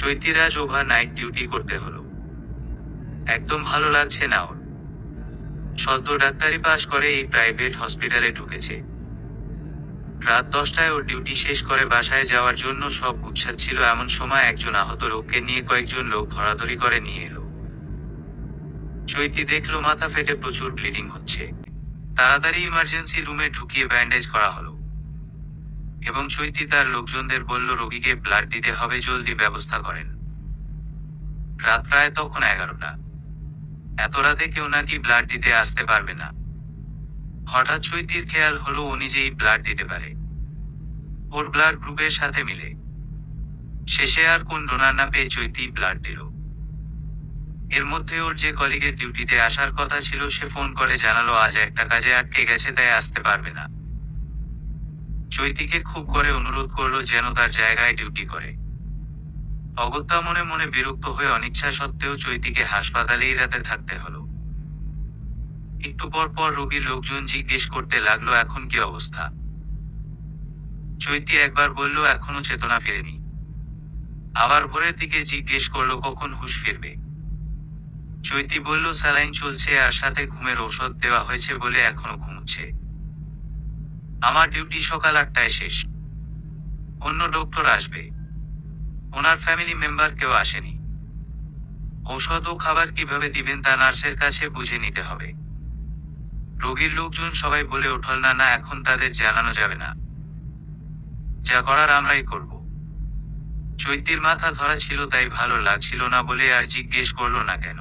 চৈতির আজ over night duty করতে হলো। একদম ভালো লাগছে না ওর। সদ্য ডাক্তারি পাশ করে এই প্রাইভেট হসপিটালে ঢুকেছে। রাত 10টায় ওর ডিউটি শেষ করে বাসায় যাওয়ার জন্য সব গুছাচ্ছিল, এমন সময় একজন আহত লোককে নিয়ে কয়েকজন লোক ধরাধরি করে নিয়ে এলো। চৈতি দেখলো মাথা ফেটে প্রচুর ব্লিডিং হচ্ছে। তাড়াতাড়ি ইমার্জেন্সি রুমে ঢুকিয়ে ব্যান্ডেজ করা হলো এবং চৈতি তার লোকজনদের বলল রোগীকে ব্লাড দিতে হবে, জলদি ব্যবস্থা করেন। রাত প্রায় তখন 11টা। এত রাতে কেউ নাকি ব্লাড দিতে আসতে পারবে না। হঠাৎ চৈতির খেয়াল হলো ও নিজেই ব্লাড দিতে পারে, ওর ব্লাড গ্রুপের সাথে মিলে। শেষে আর কোন ডোনার না পেয়ে চৈতি ব্লাড দিল। এর মধ্যে ওর যে কলিগের ডিউটিতে আসার কথা ছিল সে ফোন করে জানালো আজ একটা কাজে আটকে গেছে, তাই আসতে পারবে না। চৈতিকে খুব করে অনুরোধ করলো যেন তার জায়গায় ডিউটি করে। অগত্যা মনে মনে বিরক্ত হয়ে অনিচ্ছা সত্ত্বেও চৈতিকে হাসপাতালেই রাতে থাকতে হলো। একটু পর পর রোগীর লোকজন জিজ্ঞেস করতে লাগলো এখন কি অবস্থা। চৈতি একবার বলল এখনো চেতনা ফেরেনি। আবার ভোরের দিকে জিজ্ঞেস করলো কখন হুঁশ ফিরবে। চৈতি বলল স্যালাইন চলছে আর সাথে ঘুমের ঔষধ দেওয়া হয়েছে বলে এখনো ঘুমোচ্ছে। আমার ডিউটি সকাল 8টায় শেষ, অন্য ডক্টর আসবে, ওনার ফ্যামিলি মেম্বার কেউ আসেনি। ঔষধ ও খাবার কিভাবে দিবেন তা নার্সের কাছে বুঝে নিতে হবে। রোগীর লোকজন সবাই বলে উঠল না না, এখন তাদের জানানো যাবে না, যা করার আমরাই করব। চৈতির মাথা ধরা ছিল, তাই ভালো লাগছিল না বলে আর জিজ্ঞেস করলো না কেন।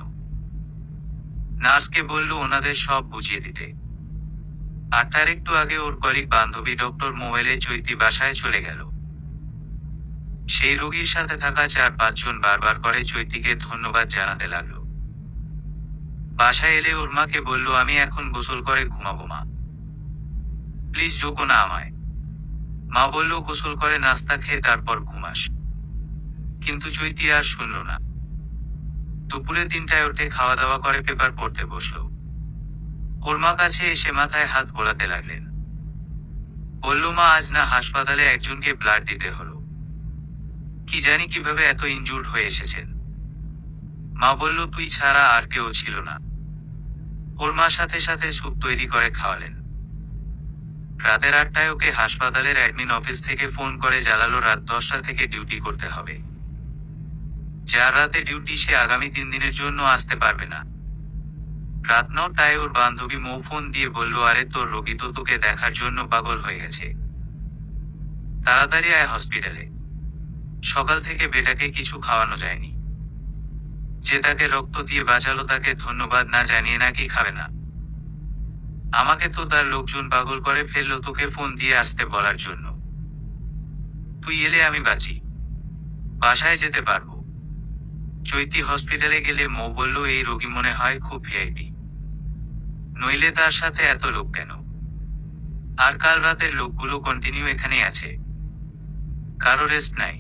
নার্সকে বলল ওনাদের সব বুঝিয়ে দিতে। 8টার একটু আগে ওর কলিগ বান্ধবী ডক্টর মোবাইলে চৈতি বাসায় চলে গেল। সেই রোগীর সাথে থাকা 4-5 জন বারবার করে চৈতিকে ধন্যবাদ জানাতে লাগলো। বাসায় এলে ওর মাকে বলল আমি এখন গোসল করে ঘুমাবো মা, প্লিজ ডোকো না আমায়। মা বলল গোসল করে নাস্তা খেয়ে তারপর ঘুমাস। কিন্তু চৈতি আর শুনল না। দুপুরে 3টায় উঠে খাওয়া দাওয়া করে পেপার পড়তে বসলো। ওর মা কাছে এসে মাথায় হাত বোলাতে লাগলেন। বলল মা আজ না হাসপাতালে একজনকে ব্লাড দিতে হলো, কি জানি কিভাবে এত ইনজুর্ড হয়ে এসেছেন। মা বলল তুই ছাড়া আর কেউ ছিল না। ওর মা সাথে সাথে স্যুপ তৈরি করে খাওয়ালেন। রাতের 8টায় ওকে হাসপাতালের অ্যাডমিন অফিস থেকে ফোন করে জানালো রাত 10টা থেকে ডিউটি করতে হবে। যার রাতে ডিউটি সে আগামী 3 দিনের জন্য আসতে পারবে না। রাত 9টায় ওর বান্ধবী মৌ ফোন দিয়ে বলল আরে তোর রোগী তো তোকে দেখার জন্য পাগল হয়ে গেছে, তাড়াতাড়ি আয় হসপিটালে। সকাল থেকে বেটাকে কিছু খাওয়ানো যায়নি। যে তাকে রক্ত দিয়ে বাঁচালো তাকে ধন্যবাদ না জানিয়ে নাকি খাবে না। আমাকে তো তার লোকজন পাগল করে ফেললো তোকে ফোন দিয়ে আসতে বলার জন্য। তুই এলে আমি বাঁচি, বাসায় যেতে পারবো। চৈতি হসপিটালে গেলে মৌ বলল এই রোগী মনে হয় খুব ভিআইপি, নইলে তার সাথে এত লোক কেন? আর কাল রাতের লোকগুলো কন্টিনিউ এখানেই আছে, কারো রেস্ট নাই,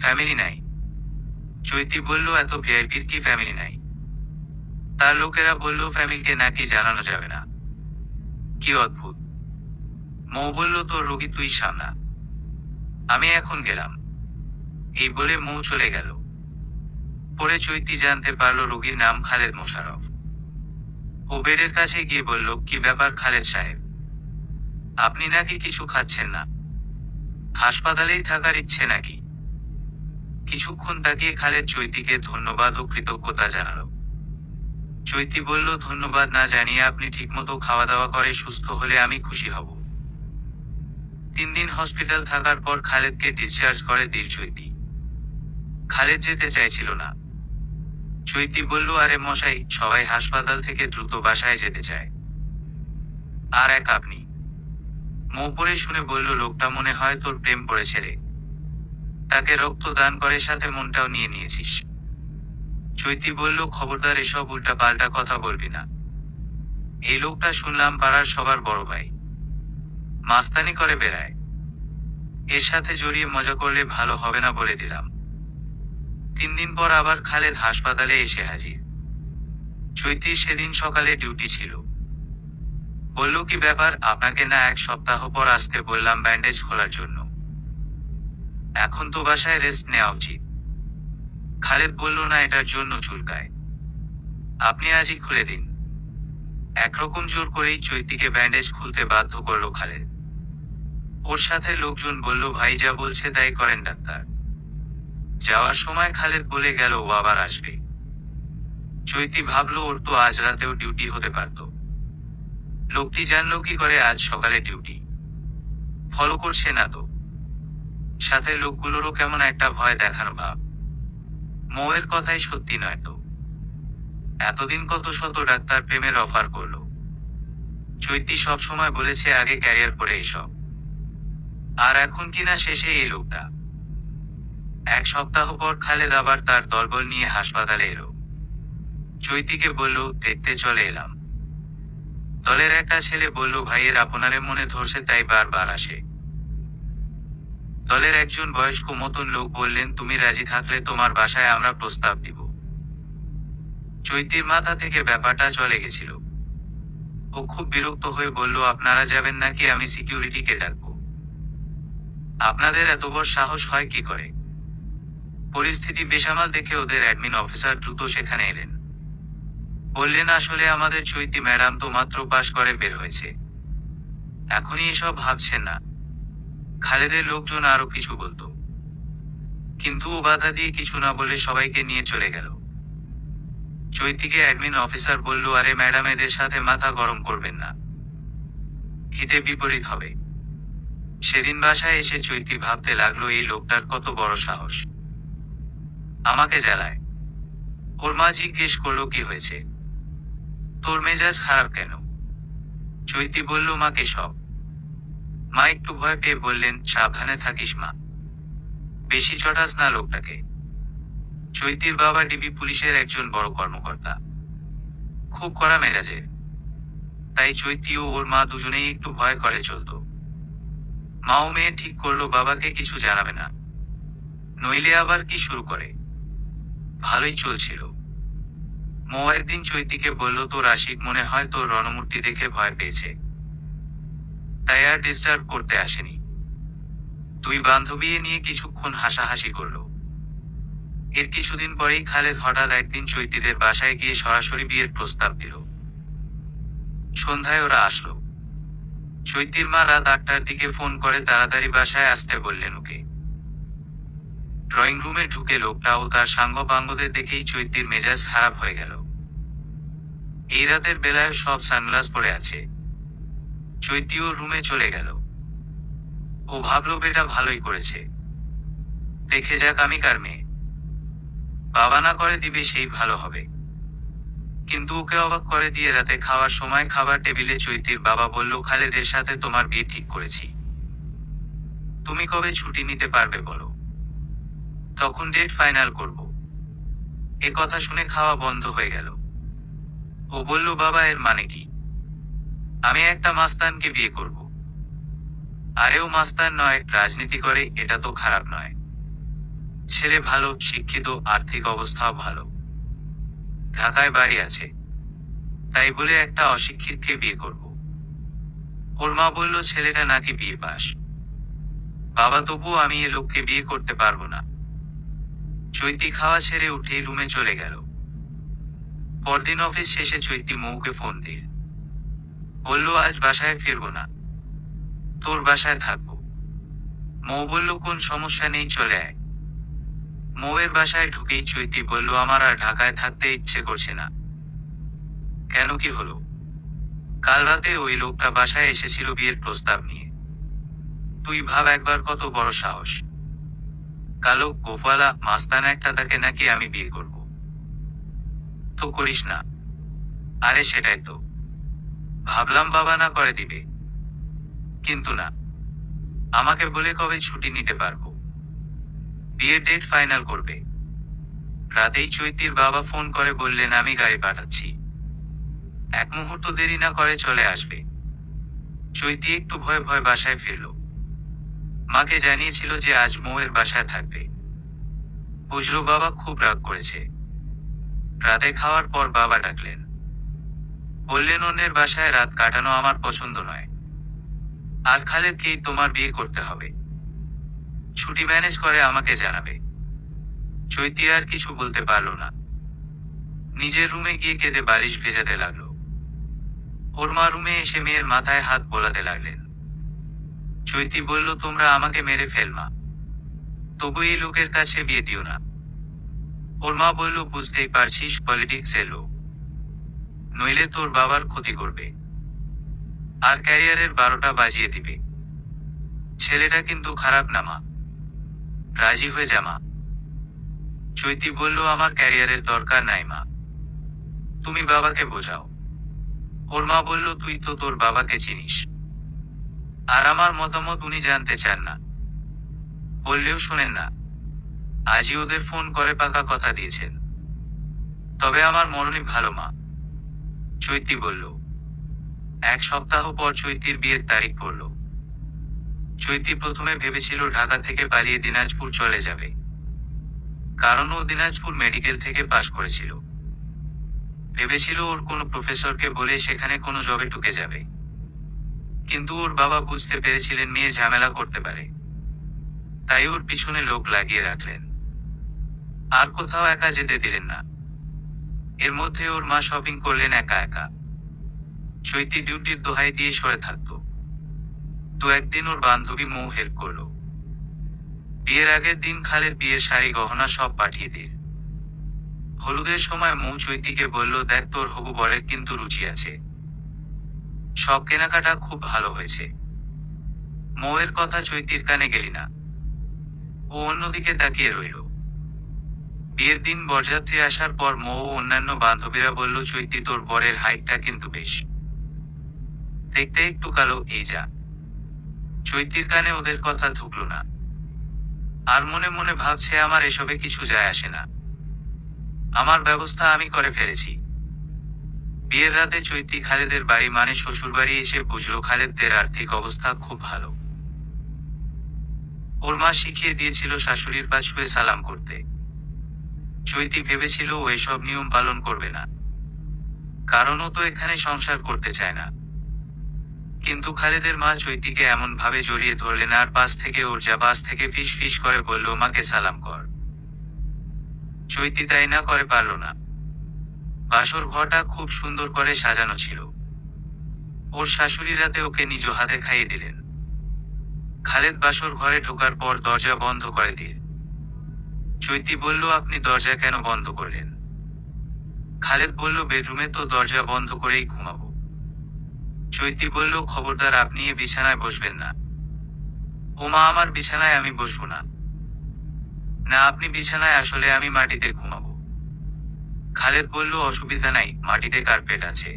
ফ্যামিলি নাই। চৈতি বলল এত ভিআইপির কি ফ্যামিলি নাই? তার লোকেরা বলল ফ্যামিলিকে নাকি জানানো যাবে না। কি অদ্ভুত। মৌ বলল তোর রোগী তুই সামলা, আমি এখন গেলাম। এই বলে মৌ চলে গেল। পরে চৈতি জানতে পারল রোগীর নাম খালেদ মোশাররফ। ও বেডের কাছে গিয়ে বলল কি ব্যাপার খালেদ সাহেব, আপনি নাকি কিছু খাচ্ছেন না, হাসপাতালেই থাকার ইচ্ছে নাকি? কিছুক্ষণ তাকিয়ে খালেদ চৈতিকে ধন্যবাদ ও কৃতজ্ঞতা জানালো। চৈতি বলল ধন্যবাদ না জানিয়ে আপনি ঠিকমতো খাওয়া দাওয়া করে সুস্থ হলে আমি খুশি হব। 3 দিন হসপিটাল থাকার পর খালেদকে ডিসচার্জ করে দিল চৈতি। খালেদ যেতে চাইছিল না। চৈতি বলল আরে মশাই, সবাই হাসপাতাল থেকে দ্রুত বাসায় যেতে চায়, আর এক আপনি। মৌ পরে শুনে বলল লোকটা মনে হয় তোর প্রেম পড়েছে রে, তাকে রক্ত দান করে সাথে মনটাও নিয়ে নিয়েছিস। চৈতি বলল খবরদার এসব উল্টা পাল্টা কথা বলবি না। এই লোকটা শুনলাম পাড়ার সবার বড় ভাই, মাস্তানি করে বেড়ায়, এর সাথে জড়িয়ে মজা করলে ভালো হবে না বলে দিলাম। 3 দিন পর আবার খালেদ হাসপাতালে এসে হাজির। চৈতির সেদিন সকালে ডিউটি ছিল। বলল কি ব্যাপার, আপনাকে না 1 সপ্তাহ পর আসতে বললাম ব্যান্ডেজ খোলার জন্য, এখন তো বাসায় রেস্ট নেওয়া উচিত। খালেদ বলল, না, এটার জন্য চুলকায়, আপনি আজই খুলে দিন। একরকম জোর করেই চৈতিকে ব্যান্ডেজ খুলতে বাধ্য করলো খালেদ। ওর সাথে লোকজন বলল, ভাই যা বলছে তাই করেন ডাক্তার। যাওয়ার সময় খালেদ বলে গেল ও আবার আসবে। চৈতি ভাবলো ওর তো আজ রাতেও ডিউটি হতে পারত। লোকটি জানলো কি করে আজ সকালে ডিউটি ফলো করছে না তো? সাথে লোকগুলোরও কেমন একটা ভয় দেখানো ভাব। মৌয়ের কথাই সত্যি নয় তো? এতদিন কত শত ডাক্তার প্রেমের অফার করলো। চৈতি সব সময় বলেছে আগে ক্যারিয়ার করে এইসব, আর এখন কিনা শেষে এই লোকটা। এক সপ্তাহ পর খালেদ আবার তার দলবল নিয়ে হাসপাতালে এলো। চৈতিকে বলল, দেখতে চলে এলাম। দলের একটা ছেলে বলল, ভাইয়ের আপনারে মনে ধরছে তাই বারবার আসে। দলের একজন বয়স্ক মতন লোক বললেন, তুমি রাজি থাকলে তোমার বাসায় আমরা প্রস্তাব দিব। চৈতির মাথা থেকে ব্যাপারটা চলে গেছিল। ও খুব বিরক্ত হয়ে বলল, আপনারা যাবেন নাকি আমি সিকিউরিটিকে ডাকবো? আপনাদের এত বড় সাহস হয় কি করে? পরিস্থিতি বেসামাল দেখে ওদের অ্যাডমিন অফিসার দ্রুত সেখানে এলেন। বললেন, আসলে আমাদের চৈতি ম্যাডাম তো মাত্র পাশ করে বের হয়েছে, এখনই এসব ভাবছেন না। খালেদের লোকজন আরো কিছু বলতো, কিন্তু ও বাধা দিয়ে কিছু না বলে সবাইকে নিয়ে চলে গেল। চৈতিকে অ্যাডমিন অফিসার বলল, আরে ম্যাডাম, এদের সাথে মাথা গরম করবেন না, হিতে বিপরীত হবে। সেদিন বাসায় এসে চৈতি ভাবতে লাগলো, এই লোকটার কত বড় সাহস, আমাকে জ্বালায়। ওর মা জিজ্ঞেস করলো, কি হয়েছে, তোর মেজাজ খারাপ কেন? চৈতি বলল, মাকে সব। মা একটু ভয় পেয়ে বললেন, সাবধানে থাকিস মা, বেশি চটাস না লোকটাকে। চৈতির বাবা ডিবি পুলিশের একজন বড় কর্মকর্তা, খুব কড়া মেজাজের। তাই চৈতি ও ওর মা দুজনেই একটু ভয় করে চলতো। মা ও মেয়ে ঠিক করলো বাবাকে কিছু জানাবে না, নইলে আবার কি শুরু করে। ভালোই চলছিল। মৌ একদিন চৈতিকে বলল, তোর আশিক মনে হয় তোর রণমূর্তি দেখে ভয় পেয়েছে, তাই আর ডিস্টার্ব করতে আসেনি। দুই বান্ধবী নিয়ে কিছুক্ষণ হাসাহাসি করলো। এর কিছুদিন পরেই খালেদ হঠাৎ একদিন চৈতিদের বাসায় গিয়ে সরাসরি বিয়ের প্রস্তাব দিল। সন্ধ্যায় ওরা আসলো। চৈতির মা রাত 8টার দিকে ফোন করে তাড়াতাড়ি বাসায় আসতে বললেন ওকে। ড্রয়িং রুমে ঢুকে লোকটা ও তার সাঙ্গপাঙ্গদের দেখেই চৈতির মেজাজ খারাপ হয়ে গেল। এই রাতের বেলায় সব সানগ্লাস পরে আছে। চৈতিও রুমে চলে গেল। ও ভাবলো বেটা ভালোই করেছে, দেখে যাক আমি কার মেয়ে, বাবা না করে দিবে সেই ভালো হবে। কিন্তু ওকে অবাক করে দিয়ে রাতে খাওয়ার সময় খাবার টেবিলে চৈতির বাবা বলল, খালেদের সাথে তোমার বিয়ে ঠিক করেছি, তুমি কবে ছুটি নিতে পারবে বলো, তখন ডেট ফাইনাল করব। এ কথা শুনে খাওয়া বন্ধ হয়ে গেল। ও বলল, বাবা এর মানে কি? আমি একটা মাস্তানকে বিয়ে করব? আরেও মাস্তান নয়, রাজনীতি করে, এটা তো খারাপ নয়। ছেলে ভালো, শিক্ষিত, আর্থিক অবস্থাও ভালো, ঢাকায় বাড়ি আছে, তাই বলে একটা অশিক্ষিতকে বিয়ে করব? ওর মা বলল, ছেলেটা নাকি বিয়ে পাস। বাবা, তবুও আমি এ লোককে বিয়ে করতে পারবো না। চৈতি খাওয়া ছেড়ে উঠেই রুমে চলে গেল। পরদিন অফিস শেষে চৈতি মৌকে ফোন দিল। বলল, আজ বাসায় ফিরবো না, তোর বাসায় থাকবো। মৌ বলল, কোন সমস্যা নেই, চলে আয়। মৌয়ের বাসায় ঢুকেই চৈতি বলল, আমার আর ঢাকায় থাকতে ইচ্ছে করছে না। কেন, কি হলো? কাল রাতে ওই লোকটা বাসায় এসেছিল বিয়ের প্রস্তাব নিয়ে। তুই ভাব একবার, কত বড় সাহস। কালো গোপালা মাস্তান একটা, তাকে নাকি আমি বিয়ে করব? তো করিস না। আরে সেটাই তো ভাবলাম, বাবা না করে দিবে, কিন্তু না। আমাকে বলে কবে ছুটি নিতে পারবো, বিয়ের ডেট ফাইনাল করবে। রাতেই চৈতির বাবা ফোন করে বললেন, আমি গাড়ি পাঠাচ্ছি, এক মুহূর্ত দেরি না করে চলে আসবে। চৈতি একটু ভয়ে ভয়ে বাসায় ফিরল। মাকে জানিয়েছিল যে আজ মৌয়ের বাসায় থাকবে। বুঝলো বাবা খুব রাগ করেছে। রাতে খাওয়ার পর বাবা ডাকলেন, বললেন, অন্যের বাসায় রাত কাটানো আমার পছন্দ নয়, আর খালেদকেই তোমার বিয়ে করতে হবে। ছুটি ম্যানেজ করে আমাকে জানাবে। চৈতি আর কিছু বলতে পারল না। নিজের রুমে গিয়ে কেঁদে বালিশ ভেজাতে লাগলো। ওর মা রুমে এসে মেয়ের মাথায় হাত বোলাতে লাগলেন। চৈতি বলল, তোমরা আমাকে মেরে ফেলমা, তবু এই লোকের কাছে বিয়ে দিও না। ওর মা বলল, বুঝতেই পারছিস পলিটিক্স এলো, নইলে তোর বাবার ক্ষতি করবে আর ক্যারিয়ারের 12টা বাজিয়ে দিবে। ছেলেটা কিন্তু খারাপ না মা, রাজি হয়ে যা মা। চৈতি বলল, আমার ক্যারিয়ারের দরকার নাই মা, তুমি বাবাকে বোঝাও। ওর মা বলল, তুই তো তোর বাবাকে চিনিস, আর আমার মতামত উনি জানতে চান না, বললেও শোনেন না। আজই ওদের ফোন করে পাকা কথা দিয়েছেন। তবে আমার মরণই ভালো মা, চৈতি বলল। 1 সপ্তাহ পর চৈতির বিয়ের তারিখ পড়ল। চৈতি প্রথমে ভেবেছিল ঢাকা থেকে পালিয়ে দিনাজপুর চলে যাবে, কারণ ও দিনাজপুর মেডিকেল থেকে পাশ করেছিল। ভেবেছিল ওর কোনো প্রফেসরকে বলে সেখানে কোনো জবে ঢুকে যাবে। কিন্তু ওর বাবা বুঝতে পেরেছিলেন মেয়ে ঝামেলা করতে পারে, তাই ওর পিছনে লোক লাগিয়ে রাখলেন, আর কোথাও একা যেতে দিলেন না। এর মধ্যে ওর মা শপিং করলেন একা একা। চৈতি ডিউটির দোহাই দিয়ে সরে থাকতো। তো একদিন ওর বান্ধবী মৌ হেল্প করলো। বিয়ের আগের দিন খালেদ বিয়ের শাড়ি গহনা সব পাঠিয়ে দিল। হলুদের সময় মৌ চৈতিকে বলল, দেখ তোর হবু বরের কিন্তু রুচি আছে, সব কেনাকাটা খুব ভালো হয়েছে। মৌয়ের কথা চৈতির কানে গেলি না, ও অন্যদিকে তাকিয়ে রইল। বিয়ের দিন বরযাত্রী আসার পর মৌ ও অন্যান্য বান্ধবীরা বলল, চৈতি তোর বরের হাইটটা কিন্তু বেশ, দেখতে একটু কালো, এই যা। চৈতির কানে ওদের কথা ঢুকল না, আর মনে মনে ভাবছে, আমার এসবে কিছু যায় আসে না, আমার ব্যবস্থা আমি করে ফেলেছি। বিয়ের রাতে চৈতি খালেদের বাড়ি মানে শ্বশুরবাড়ি এসে বুঝলো খালেদদের আর্থিক অবস্থা খুব ভালো। ওর মা শিখিয়ে দিয়েছিল শাশুড়ির পা ছুঁয়ে সালাম করতে। চৈতি ভেবেছিল ও এসব নিয়ম পালন করবে না, কারণ ও তো এখানে সংসার করতে চায় না। কিন্তু খালেদের মা চৈতিকে এমন ভাবে জড়িয়ে ধরলেন আর পাশ থেকে ওর যা পাশ থেকে ফিস ফিস করে বলল, মাকে সালাম কর। চৈতি তাই না করে পারল না। বাসর ঘরটা খুব সুন্দর করে সাজানো ছিল। ওর শাশুড়ি রাতে ওকে নিজ হাতে খাইয়ে দিলেন। খালেদ বাসর ঘরে ঢোকার পর দরজা বন্ধ করে দিয়ে। চৈতি বলল, আপনি দরজা কেন বন্ধ করলেন? খালেদ বলল, বেডরুমে তো দরজা বন্ধ করেই ঘুমাবো। চৈতি বলল, খবরদার আপনি এ বিছানায় বসবেন না। ও মা, আমার বিছানায় আমি বসবো না। না, আপনি বিছানায় আসলে আমি মাটিতে ঘুমাবো। খালেদ বলল, অসুবিধা নাই, মাটিতে কার্পেট আছে,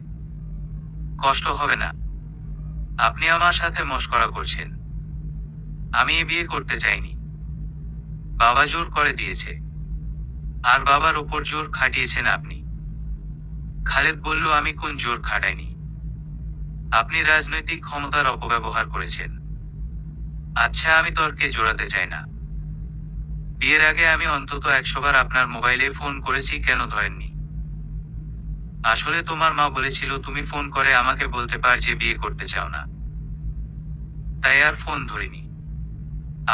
কষ্ট হবে না। আপনি আমার সাথে মশকরা করছেন। আমি এ বিয়ে করতে চাইনি, বাবা জোর করে দিয়েছে, আর বাবার ওপর জোর খাটিয়েছেন আপনি। খালেদ বলল, আমি কোন জোর খাটাইনি, আপনি রাজনৈতিক ক্ষমতার অপব্যবহার করেছেন। আচ্ছা, আমি তর্কে জোড়াতে চাই না। বিয়ের আগে আমি অন্তত 100 বার আপনার মোবাইলে ফোন করেছি, কেন ধরেননি? আসলে তোমার মা বলেছিল তুমি ফোন করে আমাকে বলতে পার যে বিয়ে করতে চাও না, তাই আর ফোন ধরিনি।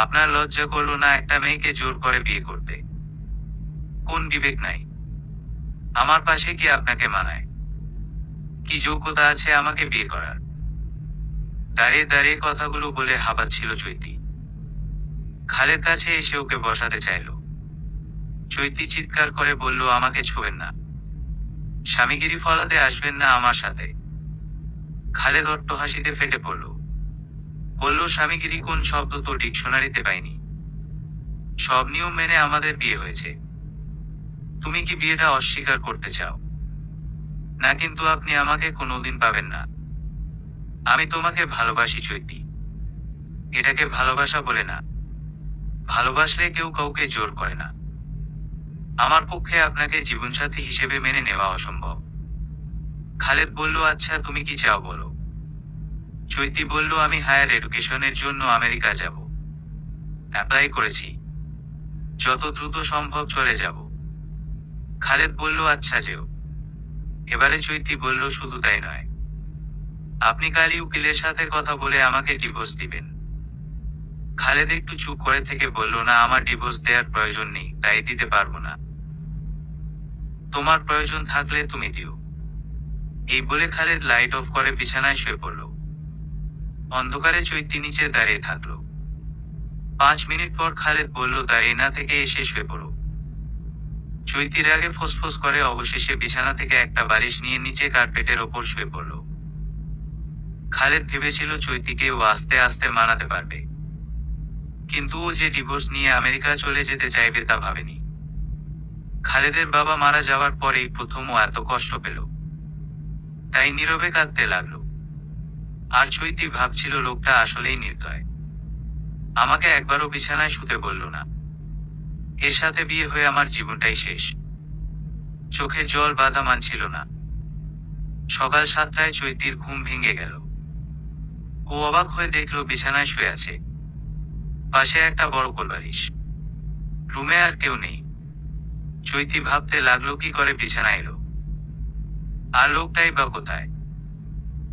আপনার লজ্জা করলো না একটা মেয়েকে জোর করে বিয়ে করতে? কোন বিবেক নাই? আমার পাশে কি আপনাকে মানায়? কি যোগ্যতা আছে আমাকে বিয়ে করার? দাঁড়িয়ে দাঁড়িয়ে কথাগুলো বলে হাঁপাচ্ছিল চৈতি। খালেদ কাছে এসে ওকে বসাতে চাইল। চৈতি চিৎকার করে বলল, আমাকে ছোঁবেন না, স্বামীগিরি ফলাতে আসবেন না আমার সাথে। খালেদ অট্টহাসিতে ফেটে পড়ল, বলল, স্বামীগিরি কোন শব্দ তো ডিকশনারিতে পাইনি। সব নিয়ম মেনে আমাদের বিয়ে হয়েছে, তুমি কি বিয়েটা অস্বীকার করতে চাও? না, কিন্তু আপনি আমাকে কোনোদিন পাবেন না। আমি তোমাকে ভালোবাসি চৈতি, এটাকে ভালোবাসা বলে না। ভালোবাসলে কেউ কাউকে জোর করে না। আমার পক্ষে আপনাকে জীবনসাথী হিসেবে মেনে নেওয়া অসম্ভব। খালেদ বলল, আচ্ছা তুমি কি চাও বলো। চৈতি বলল, আমি হায়ার এডুকেশনের জন্য আমেরিকা যাব, অ্যাপ্লাই করেছি, যত দ্রুত সম্ভব চলে যাব। খালেদ বলল, আচ্ছা যেও। এবারে চৈতি বলল, শুধু তাই নয়, আপনি কালই উকিলের সাথে কথা বলে আমাকে ডিভোর্স দিবেন। খালেদ একটু চুপ করে থেকে বলল, না, আমার ডিভোর্স দেওয়ার প্রয়োজন নেই, তাই দিতে পারবো না। তোমার প্রয়োজন থাকলে তুমি দিও। এই বলে খালেদ লাইট অফ করে বিছানায় শুয়ে পড়ল। অন্ধকারে চৈতি নিচে দাঁড়িয়ে থাকলো। 5 মিনিট পর খালেদ বলল, দাঁড়িয়ে না থেকে এসে শুয়ে পড়ো। চৈতির আগে ফোঁসফোঁস করে অবশেষে বিছানা থেকে একটা বালিশ নিয়ে নিচে কার্পেটের ওপর শুয়ে পড়ল। খালেদ ভেবেছিল চৈতিকে ও আস্তে আস্তে মানাতে পারবে, কিন্তু ও যে ডিভোর্স নিয়ে আমেরিকা চলে যেতে চাইবে তা ভাবেনি। খালেদের বাবা মারা যাওয়ার পরেই প্রথম ও এত কষ্ট পেল, তাই নীরবে কাঁদতে লাগলো। আর চৈতি ভাবছিল লোকটা আসলেই নির্দয়, আমাকে একবারও বিছানায় শুতে বলল না। এর সাথে বিয়ে হয়ে আমার জীবনটাই শেষ। চোখে জল বাঁধা মানছিল না। সকাল 7টায় চৈতির ঘুম ভেঙে গেল। ও অবাক হয়ে দেখলো বিছানায় শুয়ে আছে, পাশে একটা বড় কোলবালিশ। রুমে আর কেউ নেই। চৈতি ভাবতে লাগলো কি করে বিছানায় এলো, আর লোকটাই বা কোথায়।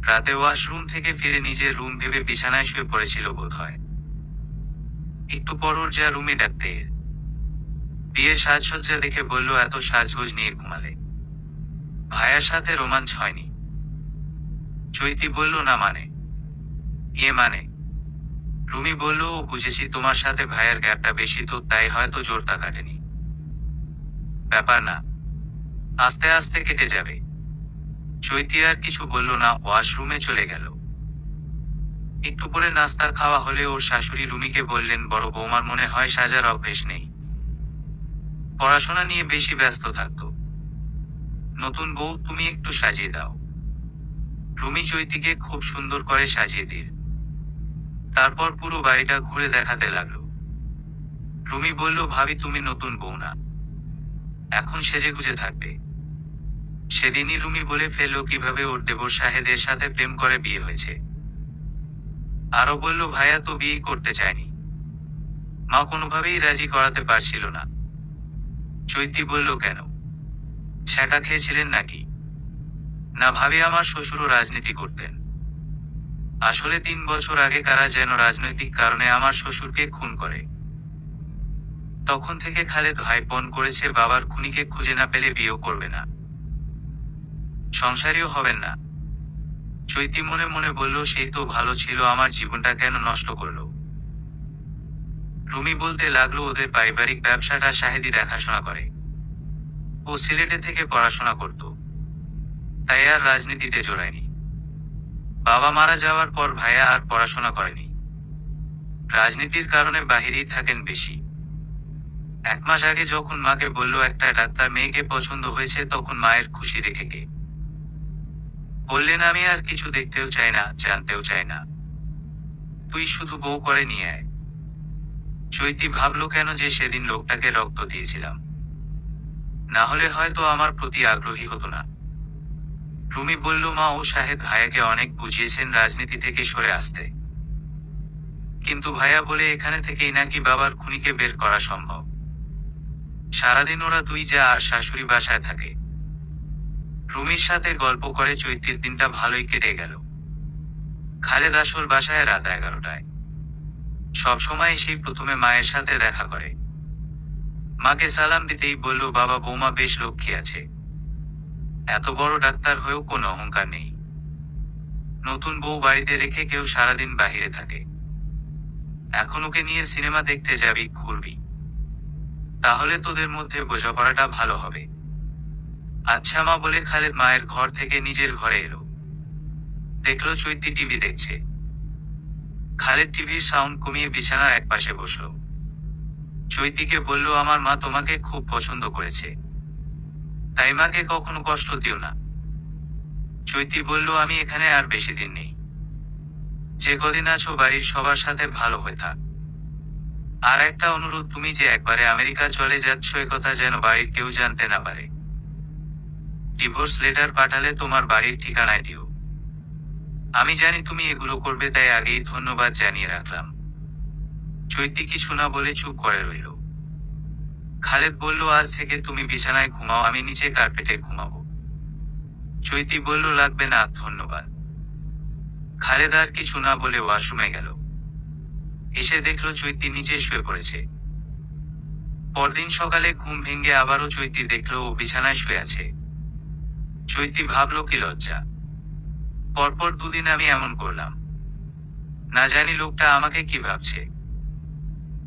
রাতে ওয়াশরুম থেকে ফিরে নিজের রুম ভেবে বিছানায় শুয়ে পড়েছিল বোধ হয়। একটু পর ওর যা রুমে ডাকতে এল। বিয়ের সাজসজ্জা দেখে বলল, এত সাজগোজ নিয়ে ঘুমালে? ভাইয়ার সাথে রোমাঞ্চ হয়নি? চৈতি বলল, না মানে? মানে? রুমি বলল, ও বুঝেছি, তোমার সাথে ভাইয়ার গ্যাপটা বেশি তো, তাই হয়তো জোরটা কাটেনি। ব্যাপার না, আস্তে আস্তে কেটে যাবে। চৈতি আর কিছু বলল না, ওয়াশরুমে চলে গেল। একটু পরে নাস্তা খাওয়া হলে ওর শাশুড়ি রুমিকে বললেন, বড় বৌমার মনে হয় সাজার অভ্যেস নেই, পড়াশোনা নিয়ে বেশি ব্যস্ত থাকতো। নতুন বউ, তুমি একটু সাজিয়ে দাও। রুমি চৈতিকে খুব সুন্দর করে সাজিয়ে দিল। তারপর পুরো বাড়িটা ঘুরে দেখাতে লাগলো। রুমি বলল, ভাবি, তুমি নতুন বউ না, এখন সেজেগুজে থাকবে। সেদিনই রুমি বলে ফেলল কিভাবে ওর দেবর শাহেদের সাথে প্রেম করে বিয়ে হয়েছে। আরো বলল, ভাইয়া তো বিয়ে করতে চায়নি, মা কোনোভাবেই রাজি করাতে পারছিল না। চৈতি বলল, কেন? ছ্যাঁকা খেয়েছিলেন নাকি? না ভাবি, আমার শ্বশুরও রাজনীতি করতেন। আসলে 3 বছর আগে কারা যেন রাজনৈতিক কারণে আমার শ্বশুরকে খুন করে। তখন থেকে খালেদ ভাই পণ করেছে বাবার খুনিকে খুঁজে না পেলে বিয়েও করবে না, সংসারীও হবেন না। চৈতি মনে মনে বলল, সেই তো ভালো ছিল, আমার জীবনটা কেন নষ্ট করলো। রুমি বলতে লাগলো, ওদের পারিবারিক ব্যবসাটা শাহেদি দেখাশোনা করে। ও সিলেটে থেকে পড়াশোনা করত, তাই আর রাজনীতিতে জড়ায়নি। বাবা মারা যাওয়ার পর ভাইয়া আর পড়াশোনা করেনি। রাজনীতির কারণে বাহিরেই থাকেন বেশি। 1 মাস আগে যখন মাকে বলল একটা ডাক্তার মেয়েকে পছন্দ হয়েছে, তখন মায়ের খুশি দেখে কে বললেন, আমি আর কিছু দেখতেও চাই না, জানতেও চাই না, তুই শুধু বউ করে নিয়ে আয়। চৈতি ভাবলো, কেন যে সেদিন লোকটাকে রক্ত দিয়েছিলাম, না হলে হয়তো আমার প্রতি আগ্রহী হতো না। রুমি বলল, মা ও শাহেদ ভাইয়াকে অনেক বুঝিয়েছেন রাজনীতি থেকে সরে আসতে, কিন্তু ভাইয়া বলে এখানে থেকেই নাকি বাবার খুনিকে বের করা সম্ভব। সারাদিন ওরা দুই যা আর শাশুড়ি বাসায় থাকে। রুমির সাথে গল্প করে চৈতির দিনটা ভালোই কেটে গেল। খালেদ আসর বাসায় রাত 11টায়। সবসময় সেই প্রথমে মায়ের সাথে দেখা করে। মাকে সালাম দিতেই বলল, বাবা বৌমা বেশ লক্ষ্মী আছে, এত বড় ডাক্তার হয়েও কোনো অহংকার নেই। নতুন বউ বাড়িতে রেখে কেউ সারাদিন বাহিরে থাকে, এখন ওকে নিয়ে সিনেমা দেখতে যাবি, ঘুরবি, তাহলে তোদের মধ্যে বোঝাপড়াটা ভালো হবে। আচ্ছা মা বলে খালেদ মায়ের ঘর থেকে নিজের ঘরে এলো। দেখলো চৈতি টিভি দেখছে। খালেদ টিভির সাউন্ড কমিয়ে বিছানার একপাশে বসলো। চৈতিকে বলল, আমার মা তোমাকে খুব পছন্দ করেছে, তাই মাকে কখনো কষ্ট দিও না। চৈতি বলল, আমি এখানে আর বেশি দিন নেই, যে কদিন আছো বাড়ির সবার সাথে ভালো হয়ে থাক। আর একটা অনুরোধ, তুমি যে একবারে আমেরিকা চলে যাচ্ছ একথা যেন বাড়ির কেউ জানতে না পারে। ডিভোর্স লেটার পাঠালে তোমার বাড়ির ঠিকানায় দিও। আমি জানি তুমি এগুলো করবে, তাই আগেই ধন্যবাদ জানিয়ে রাখলাম। চৈতি কিছু না বলে চুপ করে রইল। খালেদ বলল, আজ থেকে তুমি বিছানায় ঘুমাও, আমি নিচে কার্পেটে ঘুমাবো। চৈতি বলল, লাগবে না, ধন্যবাদ। খালেদ আর কিছু না বলে ওয়াশরুমে গেল। এসে দেখলো চৈতি নিচে শুয়ে পড়েছে। পরদিন সকালে ঘুম ভেঙে আবারও চৈতি দেখলো ও বিছানায় শুয়ে আছে। চৈতি ভাবলো কি লজ্জা, পরপর দুদিন আমি এমন করলাম, না জানি লোকটা আমাকে কি ভাবছে,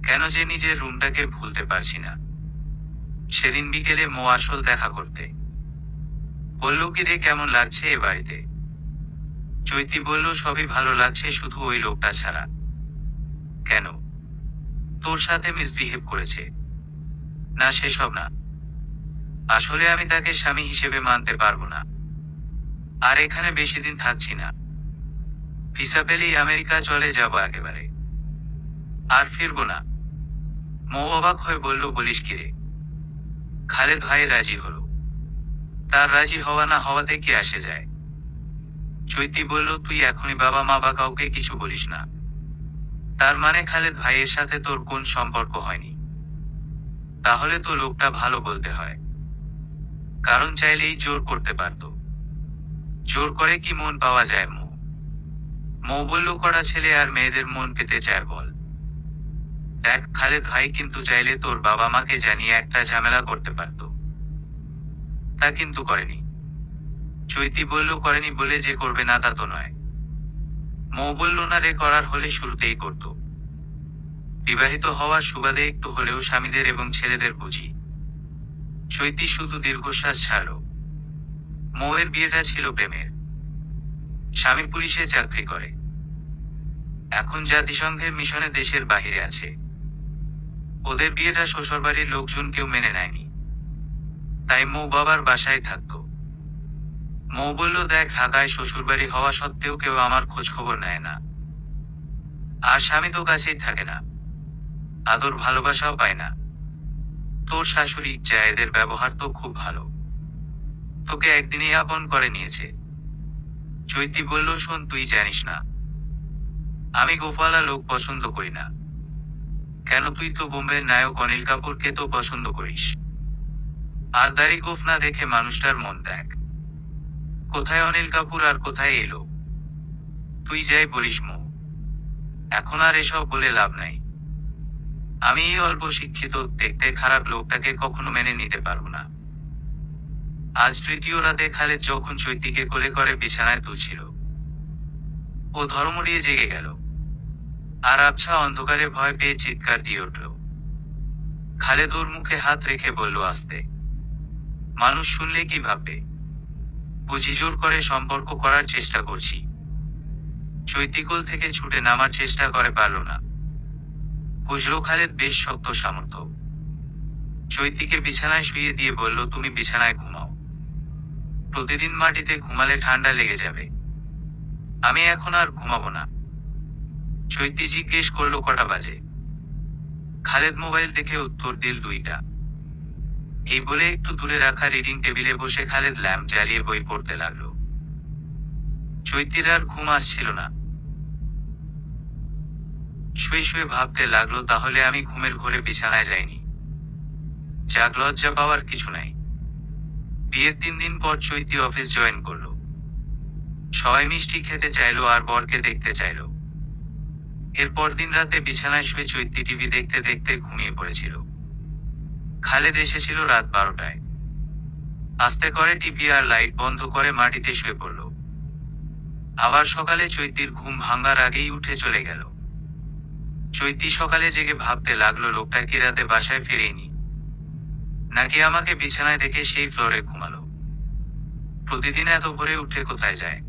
কেন যে নিজের রুমটাকে ভুলতে পারছি না। সেদিন বিকেলে মো আসল দেখা করতে বলল, কি রে কেমন লাগছে এ বাড়িতে? চৈতি বলল, সবই ভালো লাগছে, শুধু ওই লোকটা ছাড়া। কেন, তোর সাথে মিসবিহেভ করেছে? না, সেসব না, আসলে আমি তাকে স্বামী হিসেবে মানতে পারবো না, আর এখানে বেশি দিন থাকছি না। ভিসা পেলেই আমেরিকা চলে যাব একেবারে, আর ফিরবো না। মো অবাক হয়ে বলল, বলিস কি রে? খালেদ ভাই রাজি হলো। তার রাজি হওয়া না হওয়াতে কি আসে যায়? চৈতি বলল, তুই এখনই বাবা মা বা কাউকে কিছু বলিস না। তার মানে খালেদ ভাইয়ের সাথে তোর কোন সম্পর্ক হয়নি? তাহলে তো লোকটা ভালো বলতে হয়, কারণ চাইলেই জোর করতে পারতো। জোর করে কি মন পাওয়া যায় মো? মো বলল, কড়া ছেলে আর মেয়েদের মন পেতে চায় বল। দেখ, খালেদ ভাই কিন্তু চাইলে তোর বাবা মাকে জানিয়ে একটা ঝামেলা করতে পারতো, তা কিন্তু করেনি। চৈতি বলল, করেনি বলে যে করবে না তা তো নয়। মো বলল, না রে, করার হলে শুরুতেই করতো। বিবাহিত হওয়ার সুবাদে একটু হলেও স্বামীদের এবং ছেলেদের বুঝি। চৈতি শুধু দীর্ঘশ্বাস ছাড়ল। মৌয়ের বিয়েটা ছিল প্রেমের। স্বামী পুলিশে চাকরি করে, এখন জাতিসংঘের মিশনে দেশের বাহিরে আছে। ওদের বিয়েটা শ্বশুরবাড়ির লোকজন কেউ মেনে নেয়নি, তাই মৌ বাবার বাসায় থাকতো। মৌ বলল, দেখ, ঢাকায় শ্বশুরবাড়ি হওয়া সত্ত্বেও কেউ আমার খোঁজ খবর নেয় না, আর স্বামী তো কাছেই থাকে না, আদর ভালোবাসাও পায় না। তোর শাশুড়ি জায়েদের ব্যবহার তো খুব ভালো, তোকে একদিনই আপন করে নিয়েছে। চৈতি বলল, শোন, তুই জানিস না আমি গোপালা লোক পছন্দ করি না। কেন, তুই তো বোম্বের নায়ক অনিল কাপুরকে তো পছন্দ করিস। আর দাড়ি গোফ না দেখে মানুষটার মন দেখ, কোথায় অনিল কাপুর আর কোথায় এলো। তুই যাই বলিস মো, এখন আর এসব বলে লাভ নাই। আমি এই অল্প শিক্ষিত, দেখতে খারাপ লোকটাকে কখনো মেনে নিতে পারবো না। আজ তৃতীয় রাতে খালেদ যখন চৈতিকে কোলে করে বিছানায় তুলছিল, ও ধর্মড়িয়ে জেগে গেল, আর আবছা অন্ধকারে ভয় পেয়ে চিৎকার দিয়ে উঠল। খালেদ ওর মুখে হাত রেখে বলল, আস্তে, মানুষ শুনলে কি ভাববে? বুঝি জোর করে সম্পর্ক করার চেষ্টা করছি? চৈতি কোল থেকে ছুটে নামার চেষ্টা করে, পারল না। বুঝলো খালেদ বেশ শক্ত সামর্থ্য। চৈতিকে বিছানায় শুইয়ে দিয়ে বলল, তুমি বিছানায় ঘুমাও, প্রতিদিন মাটিতে ঘুমালে ঠান্ডা লেগে যাবে। আমি এখন আর ঘুমাবো না। চৈতি জিজ্ঞেস করলো, কটা বাজে? খালেদ মোবাইল দেখে উত্তর দিল, 2টা। এই বলে একটু দূরে রাখা রিডিং টেবিলে বসে খালেদ ল্যাম্প জ্বালিয়ে বই পড়তে লাগলো। চৈতির আর ঘুম আসছিল না। শুয়ে শুয়ে ভাবতে লাগলো, তাহলে আমি ঘুমের ঘোরে বিছানায় যাইনি। যাক, লজ্জা পাওয়ার কিছু নাই। বিয়ের 3 দিন পর চৈতি অফিস জয়েন করলো। সবাই মিষ্টি খেতে চাইলো আর বরকে দেখতে চাইলো। এরপর দিন রাতে বিছানায় শুয়ে চৈতি টিভি দেখতে দেখতে ঘুমিয়ে পড়েছিল। খালেদ এসেছিল রাত 12টায়। আস্তে করে টিভি আর লাইট বন্ধ করে মাটিতে শুয়ে পড়ল। আবার সকালে চৈতির ঘুম ভাঙার আগেই উঠে চলে গেল। চৈতি সকালে জেগে ভাবতে লাগলো, লোকটা কি রাতে বাসায় ফিরেনি, নাকি আমাকে বিছানায় দেখে সেই ফ্লোরে ঘুমালো? প্রতিদিন এত ভোরে উঠে কোথায় যায়?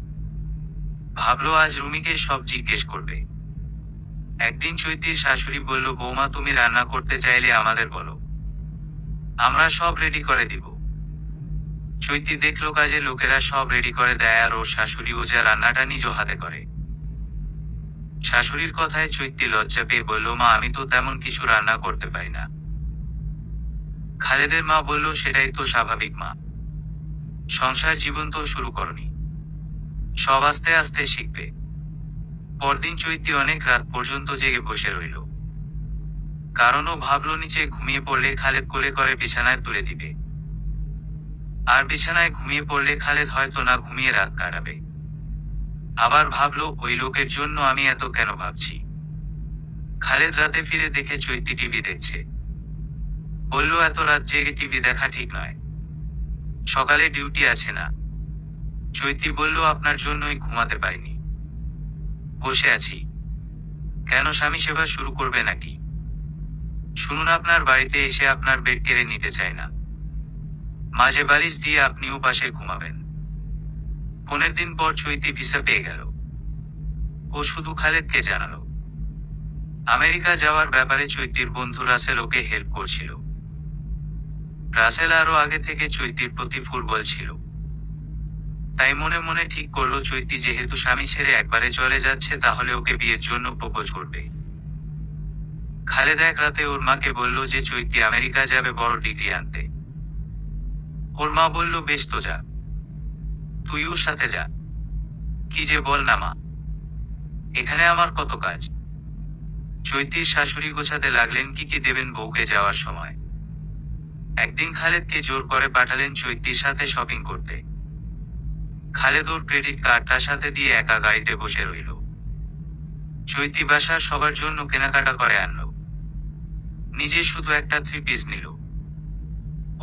ভাবলো আজ রুমিকে সব জিজ্ঞেস করবে। একদিন চৈতির শাশুড়ি বলল, বৌমা, তুমি রান্না করতে চাইলে আমাদের বলো, আমরা সব রেডি করে দিব। চৈতি দেখলো কাজে লোকেরা সব রেডি করে দেয়, আর ওর শাশুড়ি ও যা রান্নাটা নিজ হাতে করে। শাশুড়ির কথায় চৈতি লজ্জা পেয়ে বলল, মা, আমি তো তেমন কিছু রান্না করতে পারি না। খালেদের মা বলল, সেটাই তো স্বাভাবিক মা, সংসার জীবন তো শুরু করনি, সব আস্তে আস্তে শিখবে। পরদিন চৈতি অনেক রাত পর্যন্ত জেগে বসে রইল, কারণ ও ভাবলো নিচে ঘুমিয়ে পড়লে খালেদ কোলে করে বিছানায় তুলে দিবে, আর বিছানায় ঘুমিয়ে পড়লে খালেদ হয়তো না ঘুমিয়ে রাত কাটাবে। আবার ভাবলো, ওই লোকের জন্য আমি এত কেন ভাবছি? খালেদ রাতে ফিরে দেখে চৈতি টিভি দেখছে। বলল, এত রাত জেগে টিভি দেখা ঠিক নয়, সকালে ডিউটি আছে না। চৈতি বলল, আপনার জন্যই ঘুমাতে পারিনি, বসে আছি। কেন, স্বামী সেবা শুরু করবে নাকি? শুনুন, আপনার বাড়িতে এসে আপনার বেড কেড়ে নিতে চাই না, মাঝে বালিশ দিয়ে আপনিও পাশে ঘুমাবেন। 15 দিন পর চৈতি ভিসা পেয়ে গেল। ও শুধু খালেদকে জানালো। আমেরিকা যাওয়ার ব্যাপারে চৈতির বন্ধু রাসেল ওকে হেল্প করছিল। রাসেল আরো আগে থেকে চৈতির প্রতি ফুটবল ছিল, তাই মনে মনে ঠিক করলো চৈতি যেহেতু স্বামী ছেড়ে একবারে চলে যাচ্ছে তাহলে ওকে বিয়ের জন্য প্রপোজ করবে। খালেদ এক রাতে ওর মাকে বলল যে চৈতি আমেরিকা যাবে বড় ডিগ্রি আনতে। ওর মা বলল, বেশ তো যা, তুই ওর সাথে যা। কি যে বল না মা, এখানে আমার কত কাজ। চৈতির শাশুড়ি গোছাতে লাগলেন কি কি দেবেন বউকে যাওয়ার সময়। একদিন খালেদকে জোর করে পাঠালেন চৈতির সাথে শপিং করতে। খালেদ ওর ক্রেডিট কার্ডটা সাথে দিয়ে একা গাড়িতে বসে রইল। চৈতি বাসার সবার জন্য কেনাকাটা করে আনলো, নিজে শুধু একটা 3 পিস নিল।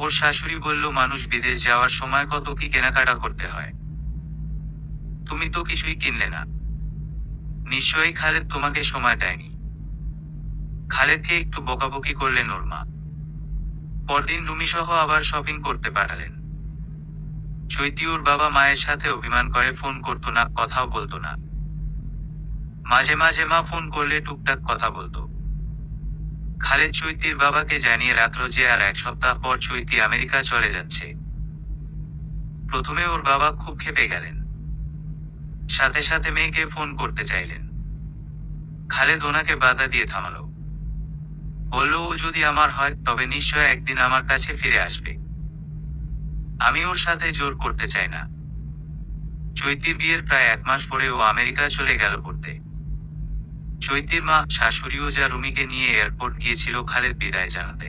ওর শাশুড়ি বলল, মানুষ বিদেশ যাওয়ার সময় কত কি কেনাকাটা করতে হয়, তুমি তো কিছুই কিনলে না, নিশ্চয়ই খালেদ তোমাকে সময় দেয়নি। খালেদকে একটু বকাবকি করলেন ওর মা। পরদিন রুমি সহ আবার শপিং করতে পাঠালেন। চৈতি ওর বাবা মায়ের সাথে অভিমান করে ফোন করতো না, কথাও বলতো না। মাঝে মাঝে মা ফোন করলে টুকটাক কথা বলতো। খালেদ চৈতির বাবাকে জানিয়ে রাখলো যে আর 1 সপ্তাহ পর চৈতি আমেরিকা চলে যাচ্ছে। প্রথমে ওর বাবা খুব ক্ষেপে গেলেন, সাথে সাথে মেয়েকে ফোন করতে চাইলেন। খালেদ ওনাকে বাধা দিয়ে থামালো, বলল, ও যদি আমার হয় তবে নিশ্চয় একদিন আমার কাছে ফিরে আসবে, আমি ওর সাথে জোর করতে চাই না। চৈতির বিয়ের প্রায় 1 মাস পরে ও আমেরিকা চলে গেল পড়তে। চৈতির মা, শাশুড়িও যা রুমিকে নিয়ে এয়ারপোর্ট গিয়েছিল খালেদ বিদায় জানাতে।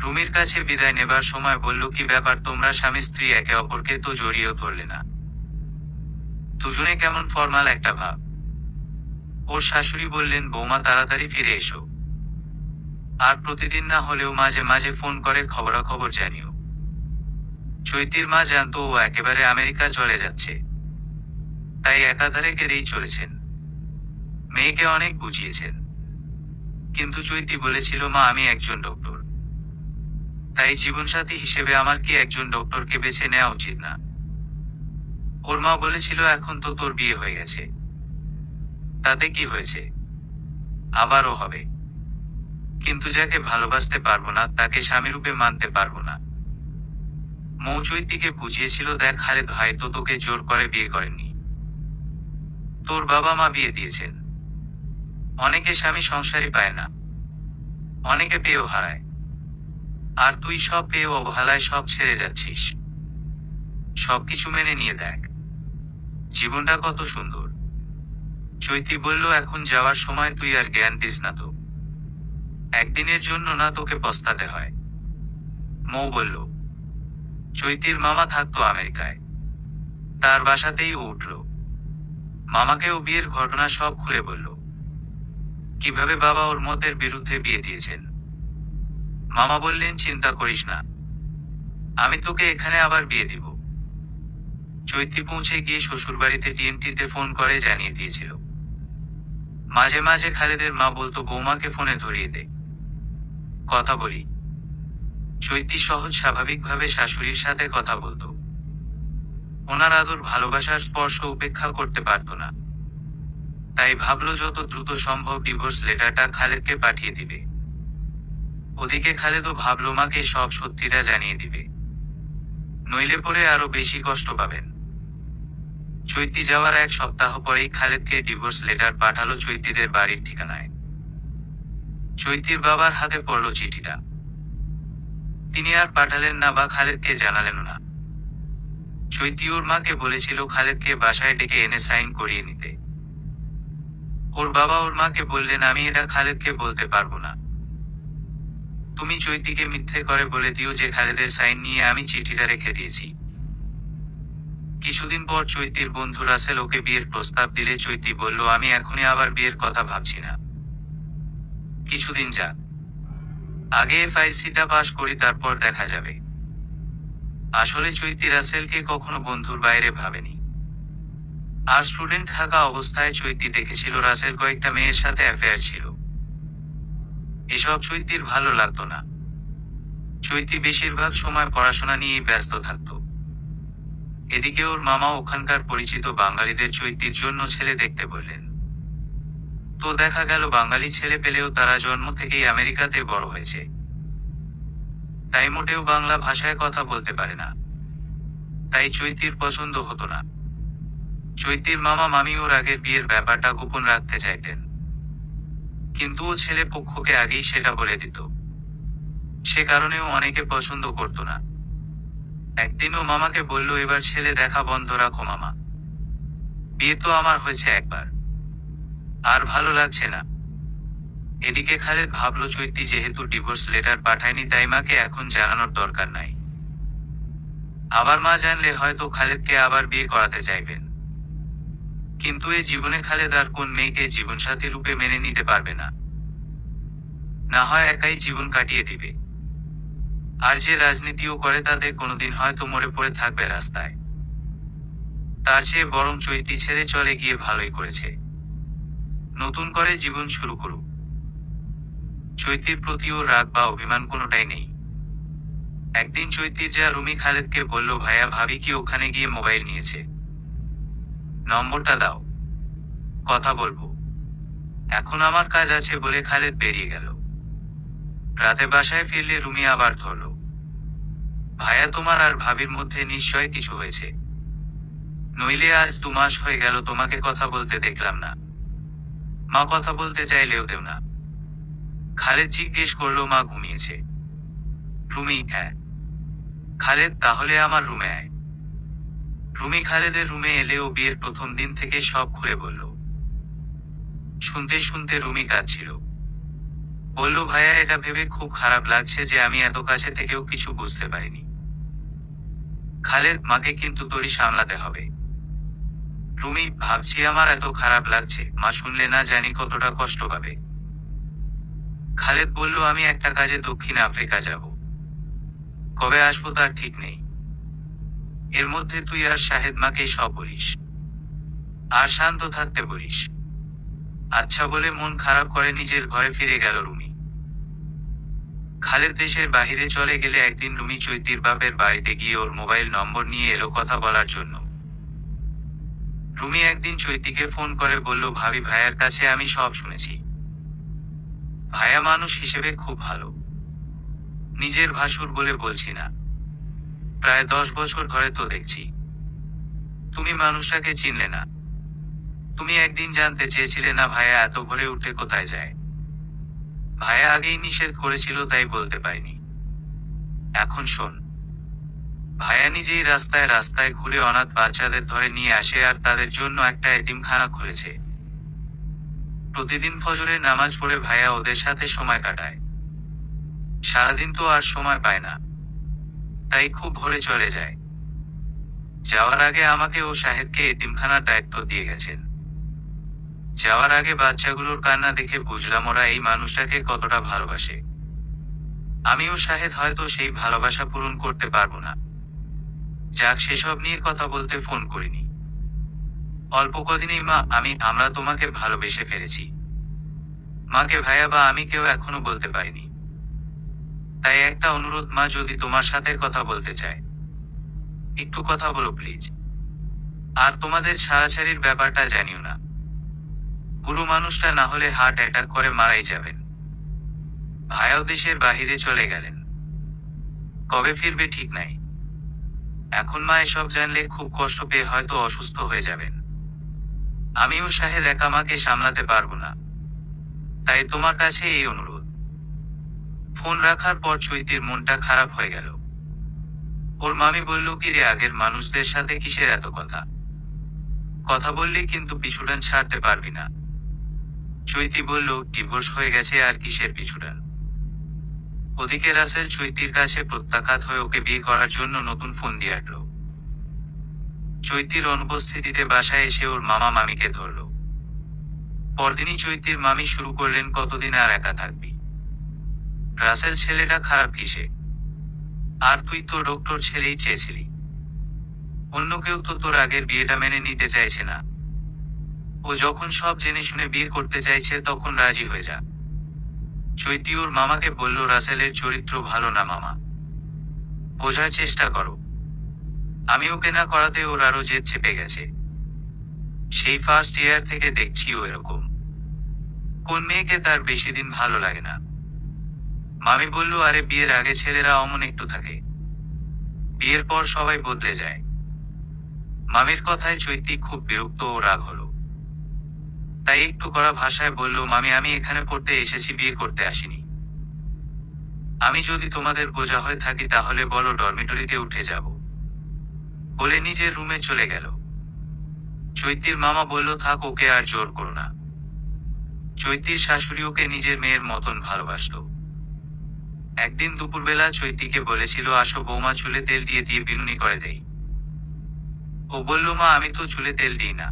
রুমির কাছে বিদায় নেবার সময় বলল, কি ব্যাপার তোমরা স্বামী স্ত্রী একে অপরকে তো জড়িয়েও ধরলে না, দুজনে কেমন ফর্মাল একটা ভাব। ওর শাশুড়ি বললেন, বৌমা তাড়াতাড়ি ফিরে এসো, আর প্রতিদিন না হলেও মাঝে মাঝে ফোন করে খবরাখবর জানিও। চৈতির মা জানতো ও একেবারে আমেরিকা চলে যাচ্ছে, তাই একাধারে কেঁদেই চলেছেন। মেয়েকে অনেক বুঝিয়েছেন, কিন্তু চৈতি বলেছিল, মা আমি একজন ডক্টর, তাই জীবনসাথী হিসেবে আমার কি একজন ডক্টরকে বেছে নেওয়া উচিত না? ওর মা বলেছিল, এখন তো তোর বিয়ে হয়ে গেছে, তাতে কি হয়েছে, আবারও হবে, কিন্তু যাকে ভালোবাসতে পারবো না তাকে স্বামীরূপে মানতে পারবো না। মৌ চৈতিকে বুঝিয়েছিল, দেখ খালেদ ভাই তো তোকে জোর করে বিয়ে করেননি, তোর বাবা মা বিয়ে দিয়েছেন। অনেকে স্বামী সংসারই পায় না, অনেকে পেয়েও হারায়, আর তুই সব পেয়েও অবহেলায় সব ছেড়ে যাচ্ছিস। সবকিছু মেনে নিয়ে দেখ, জীবনটা কত সুন্দর। চৈতি বলল, এখন যাওয়ার সময় তুই আর জ্ঞান দিস না তো, একদিনের জন্য না তোকে পস্তাতে হয়। মৌ বলল, চৈতির মামা থাকতো আমেরিকায়, তার বাসাতেই ও উঠল। মামাকেও বিয়ের ঘটনা সব খুলে বলল, কিভাবে বাবা ওর মতের বিরুদ্ধে বিয়ে দিয়েছেন। মামা বললেন, চিন্তা করিস না, আমি তোকে এখানে আবার বিয়ে দিব। চৈতি পৌঁছে গিয়ে শ্বশুরবাড়িতে টিএনটিতে ফোন করে জানিয়ে দিয়েছিল। মাঝে মাঝে খালেদের মা বলতো, বৌমাকে ফোনে ধরিয়ে দে, কথা বলি। চৈতি সহজ স্বাভাবিকভাবে শাশুড়ির সাথে কথা বলতো, ওনার আদর ভালোবাসার স্পর্শ উপেক্ষা করতে পারত না। তাই ভাবলো যত দ্রুত সম্ভব ডিভোর্স লেটারটা খালেদকে পাঠিয়ে দিবে। ওদিকে খালেদও ভাবলো মাকে সব সত্যিটা জানিয়ে দিবে, নইলে পরে আরো বেশি কষ্ট পাবেন। চৈতি যাওয়ার 1 সপ্তাহ পরেই খালেদকে ডিভোর্স লেটার পাঠালো চৈতিদের বাড়ির ঠিকানায়। চৈতির বাবার হাতে পড়ল চিঠিটা, তিনি আর পাঠালেন না বা খালেদকে জানালেন না। চৈতি ওর মাকে বলেছিল খালেদকে বাসায় ডেকে এনে সাইন করিয়ে নিতে। ওর বাবা ওর মাকে বললেন, আমি এটা খালেদকে বলতে পারবো না, তুমি চৈতিকে মিথ্যে করে বলে দিও যে খালেদের সাইন নিয়ে আমি চিঠিটা রেখে দিয়েছি। কিছুদিন পর চৈতির বন্ধু রাসেল ওকে বিয়ের প্রস্তাব দিলে চৈতি বলল, আমি এখনই আবার বিয়ের কথা ভাবছি না, কিছুদিন যাক, আগে এফআইসিটা পাশ করি, তারপর দেখা যাবে। আসলে চৈতি রাসেলকে কখনো বন্ধুর বাইরে ভাবেনি। আর স্টুডেন্ট থাকা অবস্থায় চৈতি দেখেছিল রাসেল কয়েকটা মেয়ের সাথে অ্যাফেয়ার ছিল। এসব চৈতির ভালো লাগতো না। চৈতি বেশিরভাগ সময় পড়াশোনা নিয়েই ব্যস্ত থাকতো। এদিকে ওর মামা ওখানকার পরিচিত বাঙালিদের চৈতির জন্য ছেলে দেখতে বললেন। তো দেখা গেল বাঙালি ছেলে পেলেও তারা জন্ম থেকেই আমেরিকাতে বড় হয়েছে, তাই মোটেও বাংলা ভাষায় কথা বলতে পারে না। তাই চৈতির পছন্দ হতো না। চৈতির মামা মামি ওর আগের বিয়ের ব্যাপারটা গোপন রাখতে চাইতেন, কিন্তু ও ছেলে পক্ষকে আগেই সেটা বলে দিত। সে কারণেও অনেকে পছন্দ করতো না। একদিন ও মামাকে বলল, এবার ছেলে দেখা বন্ধ রাখো মামা, বিয়ে তো আমার হয়েছে একবার, আর ভালো লাগছে না। এদিকে খালেদ ভাবল, চৈতি যেহেতু ডিভোর্স লেটার পাঠায়নি, তাই মাকে এখন জানানোর দরকার নাই। আবার মা জানলে হয়তো খালেদকে আবার বিয়ে করাতে চাইবেন। কিন্তু এ জীবনে খালেদ আর কোন মেয়েকে জীবনসাথী রূপে মেনে নিতে পারবে না। না হয় একাই জীবন কাটিয়ে দিবে। আর যে রাজনীতিও করে তাদের কোনোদিন হয়তো মরে পড়ে থাকবে রাস্তায়। তার চেয়ে বরং চৈতি ছেড়ে চলে গিয়ে ভালোই করেছে। নতুন করে জীবন শুরু করুক। চৈতির প্রতিও রাগ বা অভিমান কোনোটাই নেই। একদিন চৈতির যা রুমি খালেদকে বলল, ভাইয়া ভাবি কি ওখানে গিয়ে মোবাইল নিয়েছে, নম্বরটা দাও, কথা বলবো। এখন আমার কাজ আছে বলে খালেদ বেরিয়ে গেল। রাতে বাসায় ফিরলে রুমি আবার ধরল, ভাইয়া তোমার আর ভাবির মধ্যে নিশ্চয় কিছু হয়েছে, নইলে আজ 2 মাস হয়ে গেল তোমাকে কথা বলতে দেখলাম না। মা কথা বলতে চাইলেও দেও না। খালেদ জিজ্ঞেস করলো, মা ঘুমিয়েছে? রুমি, হ্যাঁ। খালেদ, তাহলে আমার রুমে আয়। রুমি খালেদের রুমে এলেও বিয়ের প্রথম দিন থেকে সব খুলে বলল। শুনতে শুনতে রুমি কাঁদছিল। বলল, ভাইয়া এটা ভেবে খুব খারাপ লাগছে যে আমি এত কাছে থেকেও কিছু বুঝতে পারিনি। খালেদ, মাকে কিন্তু তোরই সামলাতে হবে। রুমি, ভাবছি আমার এত খারাপ লাগছে, মা শুনলে না জানি কতটা কষ্ট পাবে। খালেদ বলল, আমি একটা কাজে দক্ষিণ আফ্রিকা যাব, কবে আসবো তার ঠিক নেই। এর মধ্যে তুই আর শাহেদ মাকে সব বলিস, আর শান্ত থাকতে বলিস। আচ্ছা বলে মন খারাপ করে নিজের ঘরে ফিরে গেল রুমি। খালেদ দেশের বাহিরে চলে গেলে একদিন রুমি চৈতির বাপের বাড়িতে গিয়ে ওর মোবাইল নম্বর নিয়ে এলো কথা বলার জন্য। রুমি একদিন চৈতিকে ফোন করে বলল, ভাবি ভাইয়ার কাছে আমি সব শুনেছি। ভাইয়া মানুষ হিসেবে খুব ভালো, নিজের ভাসুর বলে বলছি না, প্রায় 10 বছর ধরে তো দেখছি। তুমি মানুষটাকে চিনলে না। তুমি একদিন জানতে চেয়েছিলে না ভাইয়া এত ভোরে উঠে কোথায় যায়। ভাইয়া আগেই নিষেধ করেছিল, তাই বলতে পারিনি। এখন শোন, ভাইয়া নিজেই রাস্তায় রাস্তায় ঘুরে অনাথ বাচ্চাদের ধরে নিয়ে আসে আর তাদের জন্য একটা এতিমখানা খুলেছে। প্রতিদিন ফজরের নামাজ পড়ে ভাইয়া ওদের সাথে সময় কাটায়। সারাদিন তো আর সময় পায় না, তাই খুব ভোরে চলে যায়। যাওয়ার আগে আমাকে ও শাহেদকে এতিমখানার দায়িত্ব দিয়ে গেছেন। যাওয়ার আগে বাচ্চাগুলোর কান্না দেখে বুঝলাম ওরা এই মানুষটাকে কতটা ভালোবাসে। আমি ও শাহেদ হয়তো সেই ভালোবাসা পূরণ করতে পারবো না। যাক, সেসব নিয়ে কথা বলতে ফোন করিনি। অল্প কদিনেই মা, আমরা তোমাকে ভালোবেসে ফেলেছি। মাকে ভাইয়া বা আমি কেউ এখনো বলতে পারিনি। তাই একটা অনুরোধ মা, যদি তোমার সাথে কথা বলতে চায়, একটু কথা বলো প্লিজ। আর তোমাদের ছাড়াছাড়ির ব্যাপারটা জানিও না। পুরো মানুষটা না হলে হার্ট অ্যাটাক করে মারাই যাবেন। ভাইয়াও দেশের বাহিরে চলে গেলেন, কবে ফিরবে ঠিক নাই। এখন মা এসব জানলে খুব কষ্ট পেয়ে হয়তো অসুস্থ হয়ে যাবেন। আমিও শাহেদ একা মাকে সামলাতে পারবো না, তাই তোমার কাছে এই অনুরোধ। ফোন রাখার পর চৈতির মনটা খারাপ হয়ে গেল। ওর মামি বলল, কি রে, আগের মানুষদের সাথে কিসের এত কথা, কথা বললে কিন্তু পিছুটান ছাড়তে পারবি না। চৈতি বলল, ডিভোর্স হয়ে গেছে, আর কিসের পিছুটান। ওদিকে রাসেল চৈতির কাছে প্রত্যাখ্যাত হয়ে ওকে বিয়ে করার জন্য নতুন ফোন দিয়ে আটল। চৈতির অনুপস্থিতিতে বাসায় এসে ওর মামা মামিকে ধরল। পরদিনই চৈতির মামি শুরু করলেন, কতদিন আর একা থাকবি? রাসেল ছেলেটা খারাপ কিসে? আর তুই তো ডক্টর ছেলেই চেয়েছিলি। অন্য কেউ তো তোর আগের বিয়েটা মেনে নিতে চাইছে না। ও যখন সব জেনে শুনে বিয়ে করতে চাইছে তখন রাজি হয়ে যা। চৈতি ওর মামাকে বলল, রাসেলের চরিত্র ভালো না মামা, বোঝার চেষ্টা করো। আমি ওকে না করাতে ওর আরো জেদ চেপে গেছে। সেই ফার্স্ট ইয়ার থেকে দেখছি ও এরকম। কোন মেয়েকে তার বেশি দিন ভালো লাগে না? মামি বলল, আরে বিয়ের আগে ছেলেরা অমন একটু থাকে, বিয়ের পর সবাই বদলে যায়। মামির কথায় চৈতি খুব বিরক্ত ও রাগ হলো। তাই একটু কড়া ভাষায় বলল, মামি আমি এখানে পড়তে এসেছি, বিয়ে করতে আসিনি। আমি যদি তোমাদের বোঝা হয়ে থাকি তাহলে বলো, ডরমিটরিতে উঠে যাব। বলে নিজের রুমে চলে গেল। চৈতির মামা বলল, থাক, ওকে আর জোর করো না। চৈতির শাশুড়ি ওকে নিজের মেয়ের মতন ভালোবাসতো। একদিন দুপুরবেলা চৈতিকে বলেছিল, আসো বৌমা, চুলে তেল দিয়ে দিয়ে বিনুনি করে দেই। ও বলল, মা আমি তো চুলে তেল দিই না।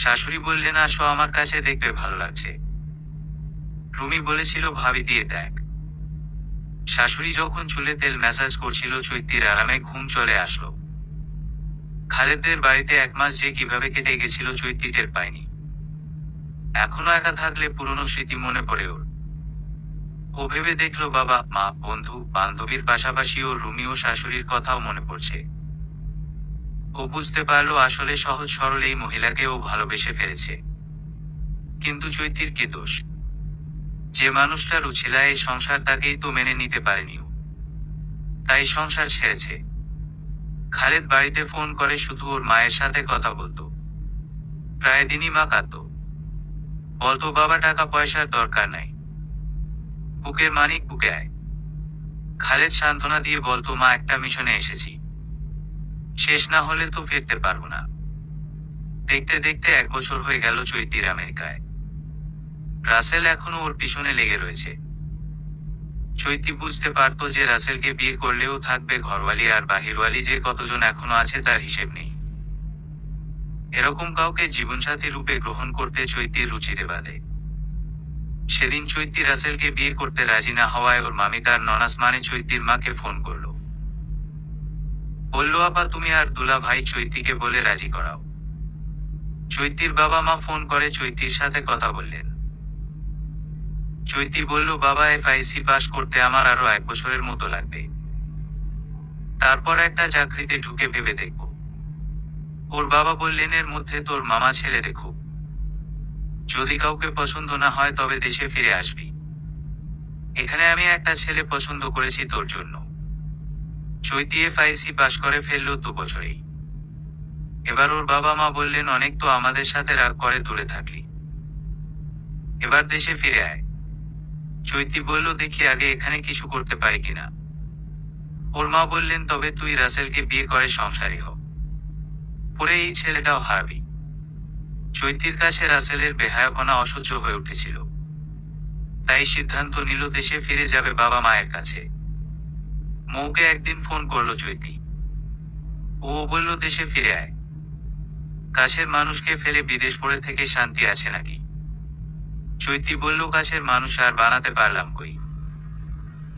শাশুড়ি বললেন, আসো আমার কাছে, দেখবে ভালো লাগছে। রুমি বলেছিল, ভাবি দিয়ে দেখ। শাশুড়ি যখন চুলে তেল ম্যাসাজ করছিল, চৈতির আরামে ঘুম চলে আসলো। খালেদদের বাড়িতে 1 মাস যে কিভাবে কেটে গেছিল চৈতি টের পায়নি। এখনো একা থাকলে পুরনো স্মৃতি মনে পড়ে ওর। ও ভেবে দেখলো, বাবা মা বন্ধু বান্ধবীর পাশাপাশি ওর রুমি ও শাশুড়ির কথাও মনে পড়ছে। ও বুঝতে পারলো আসলে সহজ সরল এই মহিলাকে ও ভালোবেসে ফেলেছে। কিন্তু চৈতির কি দোষ? যে মানুষটা রুচিলা এই সংসার, তাকেই তো মেনে নিতে পারেনি ও, তাই সংসার ছেড়েছে। খালেদ বাড়িতে ফোন করে শুধু ওর মায়ের সাথে কথা বলতো। প্রায় দিনই মা কাঁদতো, বলতো, বাবা টাকা পয়সার দরকার নাই, বুকের মানিক বুকে আয়। খালেদ সান্ত্বনা দিয়ে বলতো, মা একটা মিশনে এসেছি, শেষ না হলে তো ফিরতে পারবো না। দেখতে দেখতে 1 বছর হয়ে গেল চৈতির আমেরিকায়। রাসেল এখনো ওর পিছনে লেগে রয়েছে। চৈতি বুঝতে পারতো যে রাসেলকে বিয়ে করলেও থাকবে ঘরওয়ালি, আর বাহিরওয়ালি যে কতজন এখনো আছে তার হিসেব নেই। এরকম কাউকে জীবনসাথী রূপে গ্রহণ করতে চৈতির রুচিতে বাঁধে। সেদিন চৈতি রাসেলকে বিয়ে করতে রাজি না হওয়ায় ওর মামি তার ননাস মানে চৈতির মাকে ফোন করলো। বলল, আপা তুমি আর দুলা ভাই চৈতিকে বলে রাজি করাও। চৈতির বাবা মা ফোন করে চৈতির সাথে কথা বললেন। চৈতি বলল, বাবা FIC পাস করতে আমার আরো 1 বছরের মতো লাগবে, তারপর একটা চাকরিতে ঢুকে ভেবে দেখব। ওর বাবা বললেন, এর মধ্যে তোর মামা ছেলে দেখুক, যদি কাউকে পছন্দ না হয় তবে দেশে ফিরে আসবি। এখানে আমি একটা ছেলে পছন্দ করেছি তোর জন্য। চৈতি FIC পাস করে ফেললো 2 বছরেই। এবার ওর বাবা মা বললেন, অনেক তো আমাদের সাথে রাগ করে দূরে থাকলি, এবার দেশে ফিরে আয়। চৈতি বলল, দেখি আগে এখানে কিছু করতে পারি কিনা। ওর মা বললেন, তবে তুই রাসেলকে বিয়ে করে সংসারী হ, পরে এই ছেলেটাও হারাবি। চৈতির কাছে রাসেলের বেহায়াপনা অসহ্য হয়ে উঠেছিল, তাই সিদ্ধান্ত নিল দেশে ফিরে যাবে বাবা মায়ের কাছে। মৌকে একদিন ফোন করলো চৈতি। ও বলল, দেশে ফিরে আয়, কাছের মানুষকে ফেলে বিদেশ পড়ে থেকে শান্তি আছে নাকি? চৈতি বলল, কাছের মানুষ আর বানাতে পারলাম কই।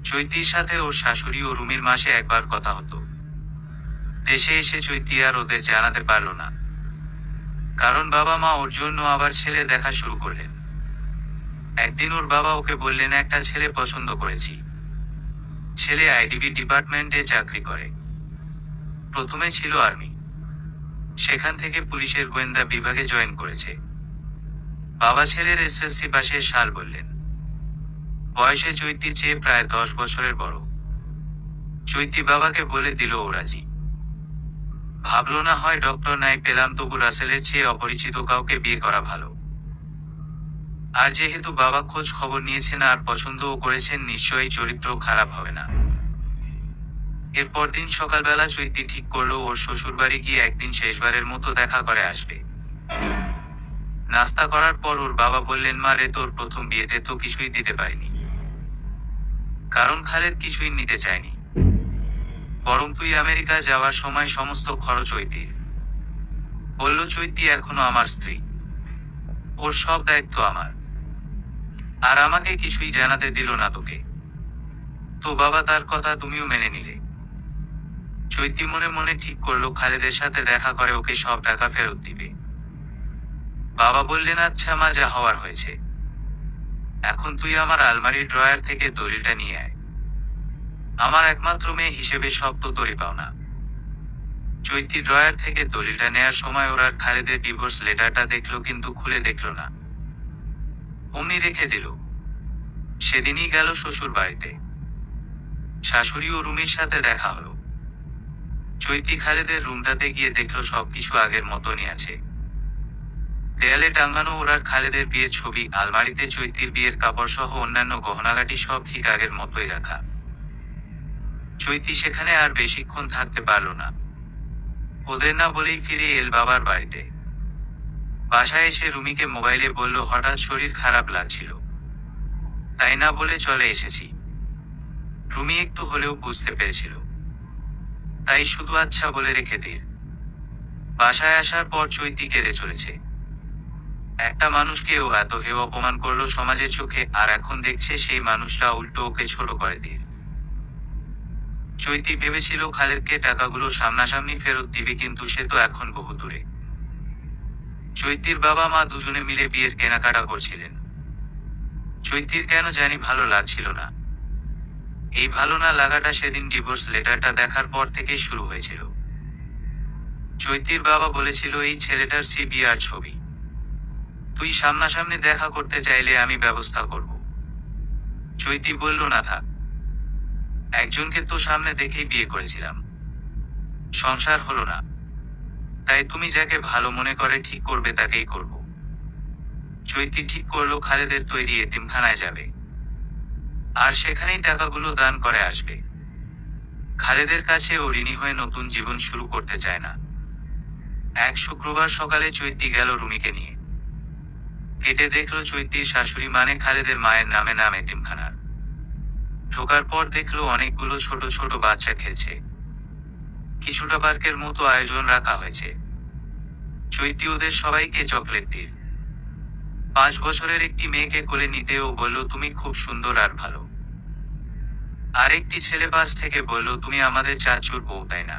চৈতির সাথে ওর শাশুড়ি ও রুমির মাসে 1বার কথা হতো। দেশে এসে চৈতি আর ওদের জানাতে পারলো না, কারণ বাবা মা ওর জন্য আবার ছেলে দেখা শুরু করলেন। একদিন ওর বাবা ওকে বললেন, একটা ছেলে পছন্দ করেছি। ছেলে IDB ডিপার্টমেন্টে চাকরি করে, প্রথমে ছিল আর্মি, সেখান থেকে পুলিশের গোয়েন্দা বিভাগে জয়েন করেছে। বাবা ছেলের SSC পাশের সাল বললেন। বয়সে চৈতির চেয়ে প্রায় 10 বছরের বড়। চৈতি বাবাকে বলে দিল ও রাজি। ভাবলো না হয় ডক্টর নাই পেলাম, তবু রাসেলের চেয়ে অপরিচিত কাউকে বিয়ে করা ভালো। আর যেহেতু বাবা খোঁজ খবর নিয়েছেন আর পছন্দও করেছেন, নিশ্চয়ই চরিত্র খারাপ হবে না। এরপর দিন সকালবেলা চৈতি ঠিক করলো ওর শ্বশুরবাড়ি গিয়ে একদিন শেষবারের মতো দেখা করে আসবে। নাস্তা করার পর ওর বাবা বললেন, মা রে, তোর প্রথম বিয়েতে তো কিছুই দিতে পারিনি, কারণ খালেদ কিছুই নিতে চায়নি। বরং তুই আমেরিকা যাওয়ার সময় সমস্ত খরচ চৈতির। বলল চৈতি এখনো আমার স্ত্রী, ওর সব দায়িত্ব আমার। আর আমাকে কিছুই জানাতে দিল না তোকে। তো বাবা তার কথা তুমিও মেনে নিলে। চৈতি মনে মনে ঠিক করলো খালেদের সাথে দেখা করে ওকে সব টাকা ফেরত দিবে। বাবা বললেন আচ্ছা মা, যা হওয়ার হয়েছে। এখন তুই আমার আলমারির ড্রয়ার থেকে দলিলটা নিয়ে আয়। আমার একমাত্র মেয়ে হিসেবে সব তো তোরই পাওনা। চৈতি ড্রয়ার থেকে দলিলটা নেয়ার সময় ওরা খালেদের ডিভোর্স লেটারটা দেখলো, কিন্তু খুলে দেখলো না, অমনি রেখে দিল। সেদিনই গেল শ্বশুর বাড়িতে। শাশুড়ি ও রুমির সাথে দেখা হলো। চৈতি খালেদের রুমটাতে গিয়ে দেখলো সবকিছু আগের মতনই আছে। দেয়ালে টাঙানো ওরা খালেদের বিয়ের ছবি, আলমারিতে চৈতির বিয়ের কাপড় সহ অন্যান্য গহনাগাটি সব ঠিক আগের মতোই রাখা। চৈতি সেখানে আর বেশিক্ষণ থাকতে পারল না। ওদের না বলেই ফিরে এল বাবার বাড়িতে। বাসায় এসে রুমিকে মোবাইলে বলল হঠাৎ শরীর খারাপ লাগছিল, তাই না বলে চলে এসেছি। রুমি একটু হলেও বুঝতে পেরেছিল, তাই শুধু আচ্ছা বলে রেখে দিল। বাসায় আসার পর চৈতি কেঁদে চলেছে। একটা মানুষকে ও এত হেয় অপমান করলো সমাজের চোখে, আর এখন দেখছে সেই মানুষটা উল্টো ওকে ছোট করে দিল। চৈতি ভেবেছিল খালেদকে টাকাগুলো সামনাসামনি ফেরত দিবে, কিন্তু সে তো এখন বহু দূরে। চৈতির বাবা মা দুজনে মিলে বিয়ের কেনাকাটা করছিলেন। চৈতির কেন জানি ভালো লাগছিল না। এই ভালো না লাগাটা সেদিন ডিভোর্স লেটারটা দেখার পর থেকেই শুরু হয়েছিল। চৈতির বাবা বলেছিল এই ছেলেটার সিবিআর ছবি, তুই সামনাসামনি দেখা করতে চাইলে আমি ব্যবস্থা করব। চৈতি বলল না থাক, একজনকে তো সামনে দেখেই বিয়ে করেছিলাম, সংসার হলো না, তাই তুমি যাকে ভালো মনে করে ঠিক করবে তাকেই করব। চৈতি ঠিক করলো খালেদের তৈরি এতিমখানায় যাবে, আর সেখানেই টাকাগুলো দান করে আসবে। খালেদের কাছে ও ঋণী হয়ে নতুন জীবন শুরু করতে চায় না। এক শুক্রবার সকালে চৈতি গেল রুমিকে নিয়ে। কেটে দেখলো চৈতির শাশুড়ি মানে খালেদের মায়ের নামে নাম এতিমখানার। ঢোকার পর দেখলো অনেকগুলো ছোট ছোট বাচ্চা খেলছে। কিছুটা পার্কের মতো আয়োজন রাখা হয়েছে। চৈতি ওদের সবাইকে চকলেট দিল। 5 বছরের একটি মেয়েকে কোলে নিতে ও বলল তুমি খুব সুন্দর আর ভালো। আর একটি ছেলে পাশ থেকে বলল তুমি আমাদের চাচুর বউ, তাই না?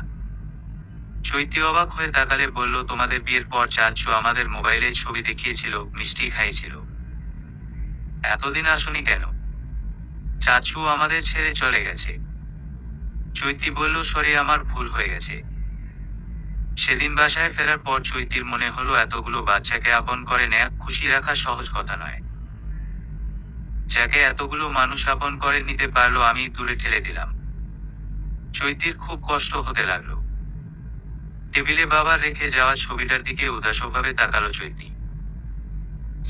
চৈতি অবাক হয়ে তাকালে বলল তোমাদের বিয়ের পর চাচু আমাদের মোবাইলে ছবি দেখিয়েছিল, মিষ্টি খাইয়েছিল। এতদিন আসনি কেন? চাচু আমাদের ছেড়ে চলে গেছে। চৈতি বলল সরি, আমার ভুল হয়ে গেছে। সেদিন বাসায় ফেরার পর চৈতির মনে হলো এতগুলো বাচ্চাকে আপন করে নেয়া খুশি রাখা সহজ কথা নয়। যাকে এতগুলো মানুষ আপন করে নিতে পারলো আমি দূরে ঠেলে দিলাম। চৈতির খুব কষ্ট হতে লাগলো। টেবিলে বাবার রেখে যাওয়া ছবিটার দিকে উদাসভাবে তাকালো চৈতি।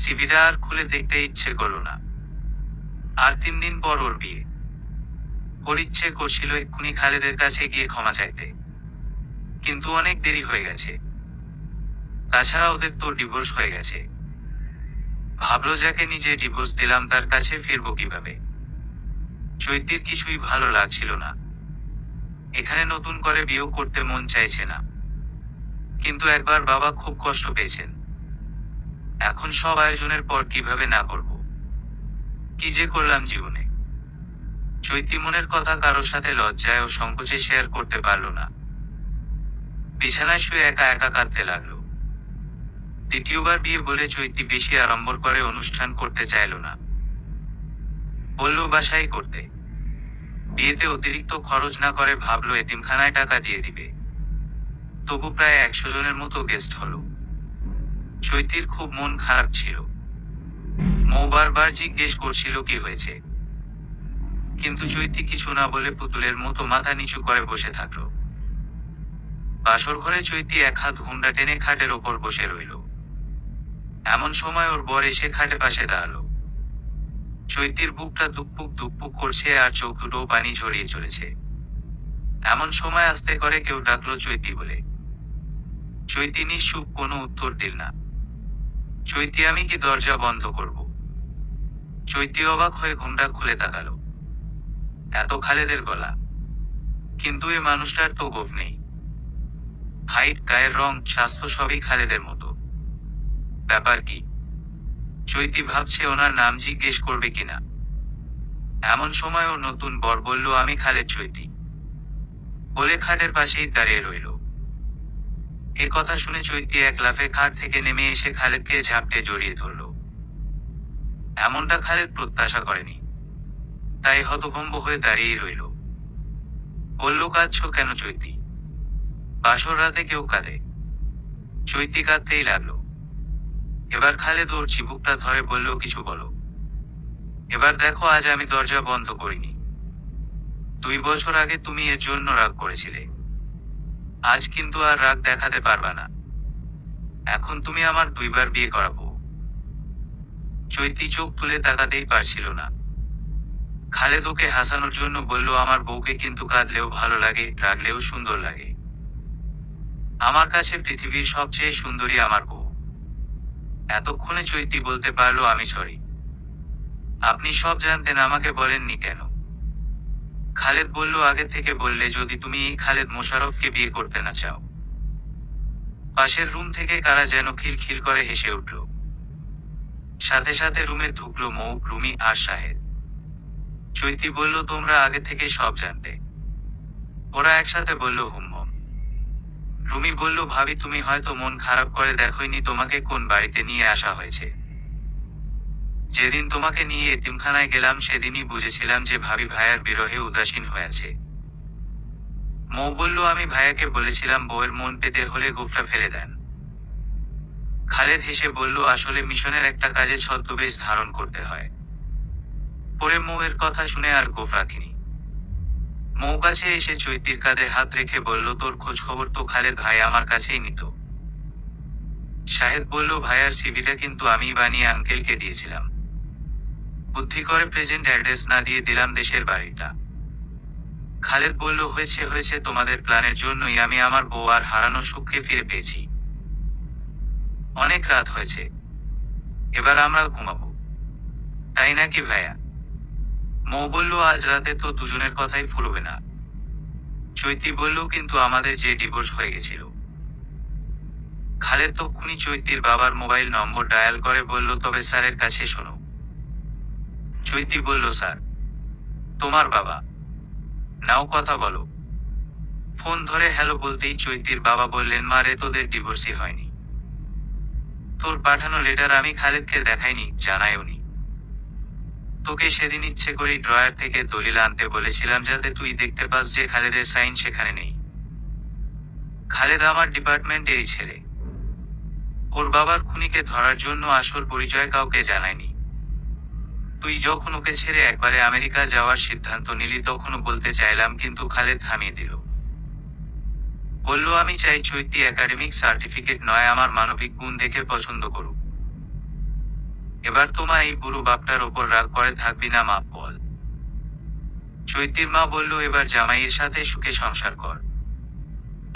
সিভিটা আর খুলে দেখতে ইচ্ছে করলো না। আর 3 দিন পর ওর বিয়ে। ওর ইচ্ছে করছিল এক্ষুনি খালেদের কাছে গিয়ে ক্ষমা চাইতে, কিন্তু অনেক দেরি হয়ে গেছে। তাছাড়া ওদের তো ডিভোর্স হয়ে গেছে। ভাবলো যাকে নিজে ডিভোর্স দিলাম তার কাছে ফিরবো কিভাবে। চৈতির কিছুই ভালো লাগছিল না। এখানে নতুন করে বিয়ে করতে মন চাইছে না, কিন্তু একবার বাবা খুব কষ্ট পেয়েছেন। এখন সব আয়োজনের পর কিভাবে না করব, কি যে করলাম জীবনে। চৈতি মনের কথা কারোর সাথে লজ্জায় ও সংকোচে শেয়ার করতে পারল না। বিছানায় শুয়ে একা একা কাঁদতে লাগলো। দ্বিতীয়বার বিয়ে বলে চৈতি বেশি আড়ম্বর করে অনুষ্ঠান করতে চাইল না। বলল বাসায় করতে। বিয়েতে অতিরিক্ত খরচ না করে ভাবলো এতিমখানায় টাকা দিয়ে দিবে। তবু প্রায় 100 জনের মতো গেস্ট হলো। চৈতির খুব মন খারাপ ছিল। মৌ বারবার জিজ্ঞেস করছিল কি হয়েছে, কিন্তু চৈতি কিছু না বলে পুতুলের মতো মাথা নিচু করে বসে থাকলো। বাসর ঘরে চৈতি এক হাত হুন্ডা টেনে খাটের ওপর বসে রইল। এমন সময় ওর বর এসে খাটে পাশে দাঁড়ালো। চৈতির বুকটা দুকপুক দুকপুক করছে আর চোখ দুটো পানি ঝরিয়ে চলেছে। এমন সময় আস্তে করে কেউ ডাকলো চৈতি বলে। চৈতি নিশ্চুপ, কোনো উত্তর দিল না। চৈতি আমি কি দরজা বন্ধ করব? চৈতি অবাক হয়ে ঘুমটা খুলে তাকালো। এত খালেদের গলা। কিন্তু এ মানুষটার তো গোঁফ নেই। হাইট, গায়ের রং, স্বাস্থ্য সবই খালেদের মতো। ব্যাপার কি? চৈতি ভাবছে ওনার নাম জিজ্ঞেস করবে কিনা। এমন সময় ও নতুন বর বলল, আমি খালেদ চৈতি। বলে খাটের পাশেই দাঁড়িয়ে রইল। এ কথা শুনে চৈতি এক লাফে খাট থেকে নেমে এসে খালেদকে ঝাপটে জড়িয়ে ধরল। এমনটা খালেদ প্রত্যাশা করেনি, তাই হতভম্ব হয়ে দাঁড়িয়ে রইল। বলল, কাঁদছো কেন চৈতি? বাসর রাতে কেউ কাঁদে? চৈতি কাঁদতেই লাগলো। এবার খালেদ ওর চিবুকটা ধরে বলল, কিছু বলো। এবার দেখো, আজ আমি দরজা বন্ধ করিনি। 2 বছর আগে তুমি এর জন্য রাগ করেছিলে। আজ কিন্তু আর রাগ দেখাতে পারবা না। এখন তুমি আমার 2 বার বিয়ে করাবো। চৈতি চোখ তুলে তাকাতেই পারছিল না। খালেদ ওকে হাসানোর জন্য বলল, আমার বউকে কিন্তু কাঁদলেও ভালো লাগে, রাগলেও সুন্দর লাগে। আমার কাছে পৃথিবীর সবচেয়ে সুন্দরী আমার বউ। এতক্ষণে চৈতি বলতে পারলো, আমি সরি। আপনি সব জানতেন, আমাকে বলেননি কেন? খালেদ বলল, আগে থেকে বললে যদি তুমি এই খালেদ মোশাররফকে বিয়ে করতে না চাও। পাশের রুম থেকে কারা যেন খিলখিল করে হেসে উঠল। সাথে সাথে রুমে ঢুকলো মৌ, রুমি আর শাহেদ। চৈতি বলল, তোমরা আগে থেকে সব জানতে? ওরা একসাথে বলল, হুম। রুমি বলল, ভাবি তুমি হয়তো মন খারাপ করে দেখোইনি তোমাকে কোন বাড়িতে নিয়ে আসা হয়েছে। যেদিন তোমাকে নিয়ে এতিমখানায় গেলাম সেদিনই বুঝেছিলাম যে ভাবি ভাইয়ার বিরহে উদাসীন হয়েছে। মৌ বলল, আমি ভাইয়াকে বলেছিলাম বউয়ের মন পেতে হলে গোঁফটা ফেলে দেন। খালেদ হেসে বলল, আসলে মিশনের একটা কাজে ছদ্মবেশ ধারণ করতে হয়। পরে মৌয়ের কথা শুনে আর গোঁফ রাখিনি। মৌ কাছে এসে চৈতির কাঁধে হাত রেখে বলল, তোর খোঁজ খবর তো খালেদ ভাই আমার কাছেই নিত। শাহেদ বলল, ভাইয়ার সিভিটা কিন্তু আমিই বানিয়ে আঙ্কেলকে দিয়েছিলাম। বুদ্ধি করে প্রেজেন্ট অ্যাড্রেস না দিয়ে দিলাম দেশের বাড়িটা। খালেদ বলল, হয়েছে হয়েছে, তোমাদের প্ল্যানের জন্যই আমি আমার বউ আর হারানো সুখকে ফিরে পেয়েছি। অনেক রাত হয়েছে, এবার আমরা ঘুমাবো, তাই নাকি ভাইয়া? মৌ বলল, আজ রাতে তো দুজনের কথাই ফুরবে না। চৈতি বলল, কিন্তু আমাদের যে ডিভোর্স হয়ে গেছিল। খালেদ তক্ষুনি চৈতির বাবার মোবাইল নম্বর ডায়াল করে বলল, তবে স্যারের কাছে শোনো। চৈতি বলল, স্যার? তোমার বাবা? নাও কথা বলো। ফোন ধরে হ্যালো বলতেই চৈতির বাবা বললেন, মা রে, তোদের ডিভোর্সই হয়নি। তোর পাঠানো লেটার আমি খালেদকে দেখাইনি, জানাইওনি। তোকে সেদিন ইচ্ছে করেই ড্রয়ার থেকে দলিল আনতে বলেছিলাম যাতে তুই দেখতে পাস যে খালেদের সাইন সেখানে নেই। খালেদ আমার ডিপার্টমেন্টেরই ছেলে। ওর বাবার খুনিকে ধরার জন্য আসল পরিচয় কাউকে জানায়নি। তুই যখন ওকে ছেড়ে একবারে আমেরিকা যাওয়ার সিদ্ধান্ত নিলি তখনও বলতে চাইলাম, কিন্তু খালেদ থামিয়ে দিল। বলল, আমি চাই চৈতি একাডেমিক সার্টিফিকেট নয়, আমার মানবিক গুণ দেখে পছন্দ করুক। এবার তোমা এই বুড়ো বাপটার ওপর রাগ করে থাকবি না, মা বল। চৈতির মা বলল, এবার জামাইয়ের সাথে সুখে সংসার কর,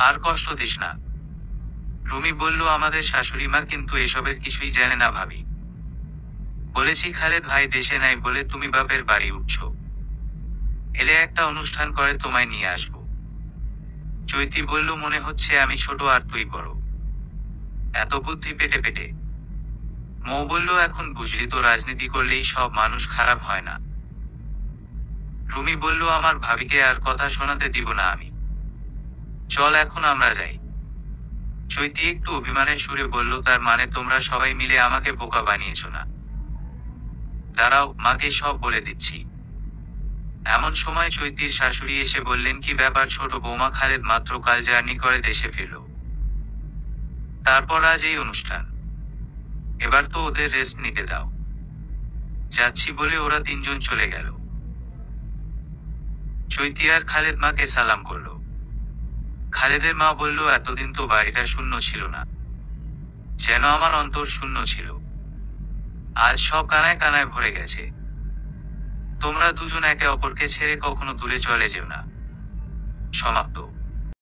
আর কষ্ট দিস না। রুমি বলল, আমাদের শাশুড়ি মা কিন্তু এসবের কিছুই জানে না ভাবি। বলেছি খালেদ ভাই দেশে নাই বলে তুমি বাপের বাড়ি উঠছো। এলে একটা অনুষ্ঠান করে তোমায় নিয়ে আসবো। চৈতি বলল, মনে হচ্ছে আমি ছোট আর তুই বড়। এত বুদ্ধি পেটে পেটে। মৌ বলল, এখন বুঝলি তো, রাজনীতি করলেই সব মানুষ খারাপ হয় না। রুমি বলল, আমার ভাবিকে আর কথা শোনাতে দিব না আমি। চল এখন আমরা যাই। চৈতি একটু অভিমানের সুরে বলল, তার মানে তোমরা সবাই মিলে আমাকে বোকা বানিয়েছ না? দাঁড়াও, মাকে সব বলে দিচ্ছি। এমন সময় চৈতির শাশুড়ি এসে বললেন, কি ব্যাপার ছোট বৌমা? খালেদ মাত্র কাল জার্নি করে দেশে ফিরল, তারপর আজ এই অনুষ্ঠান। এবার তো ওদের রেস্ট নিতে দাও। যাচ্ছি বলে ওরা 3 জন চলে গেল। চৈতি আর খালেদ মাকে সালাম করলো। খালেদের মা বলল, এতদিন তো বাড়িটা শূন্য ছিল না, যেন আমার অন্তর শূন্য ছিল। আজ সব কানায় কানায় ভরে গেছে। তোমরা দুজন একে অপরকে ছেড়ে কখনো দূরে চলে যেও না। সমাপ্ত।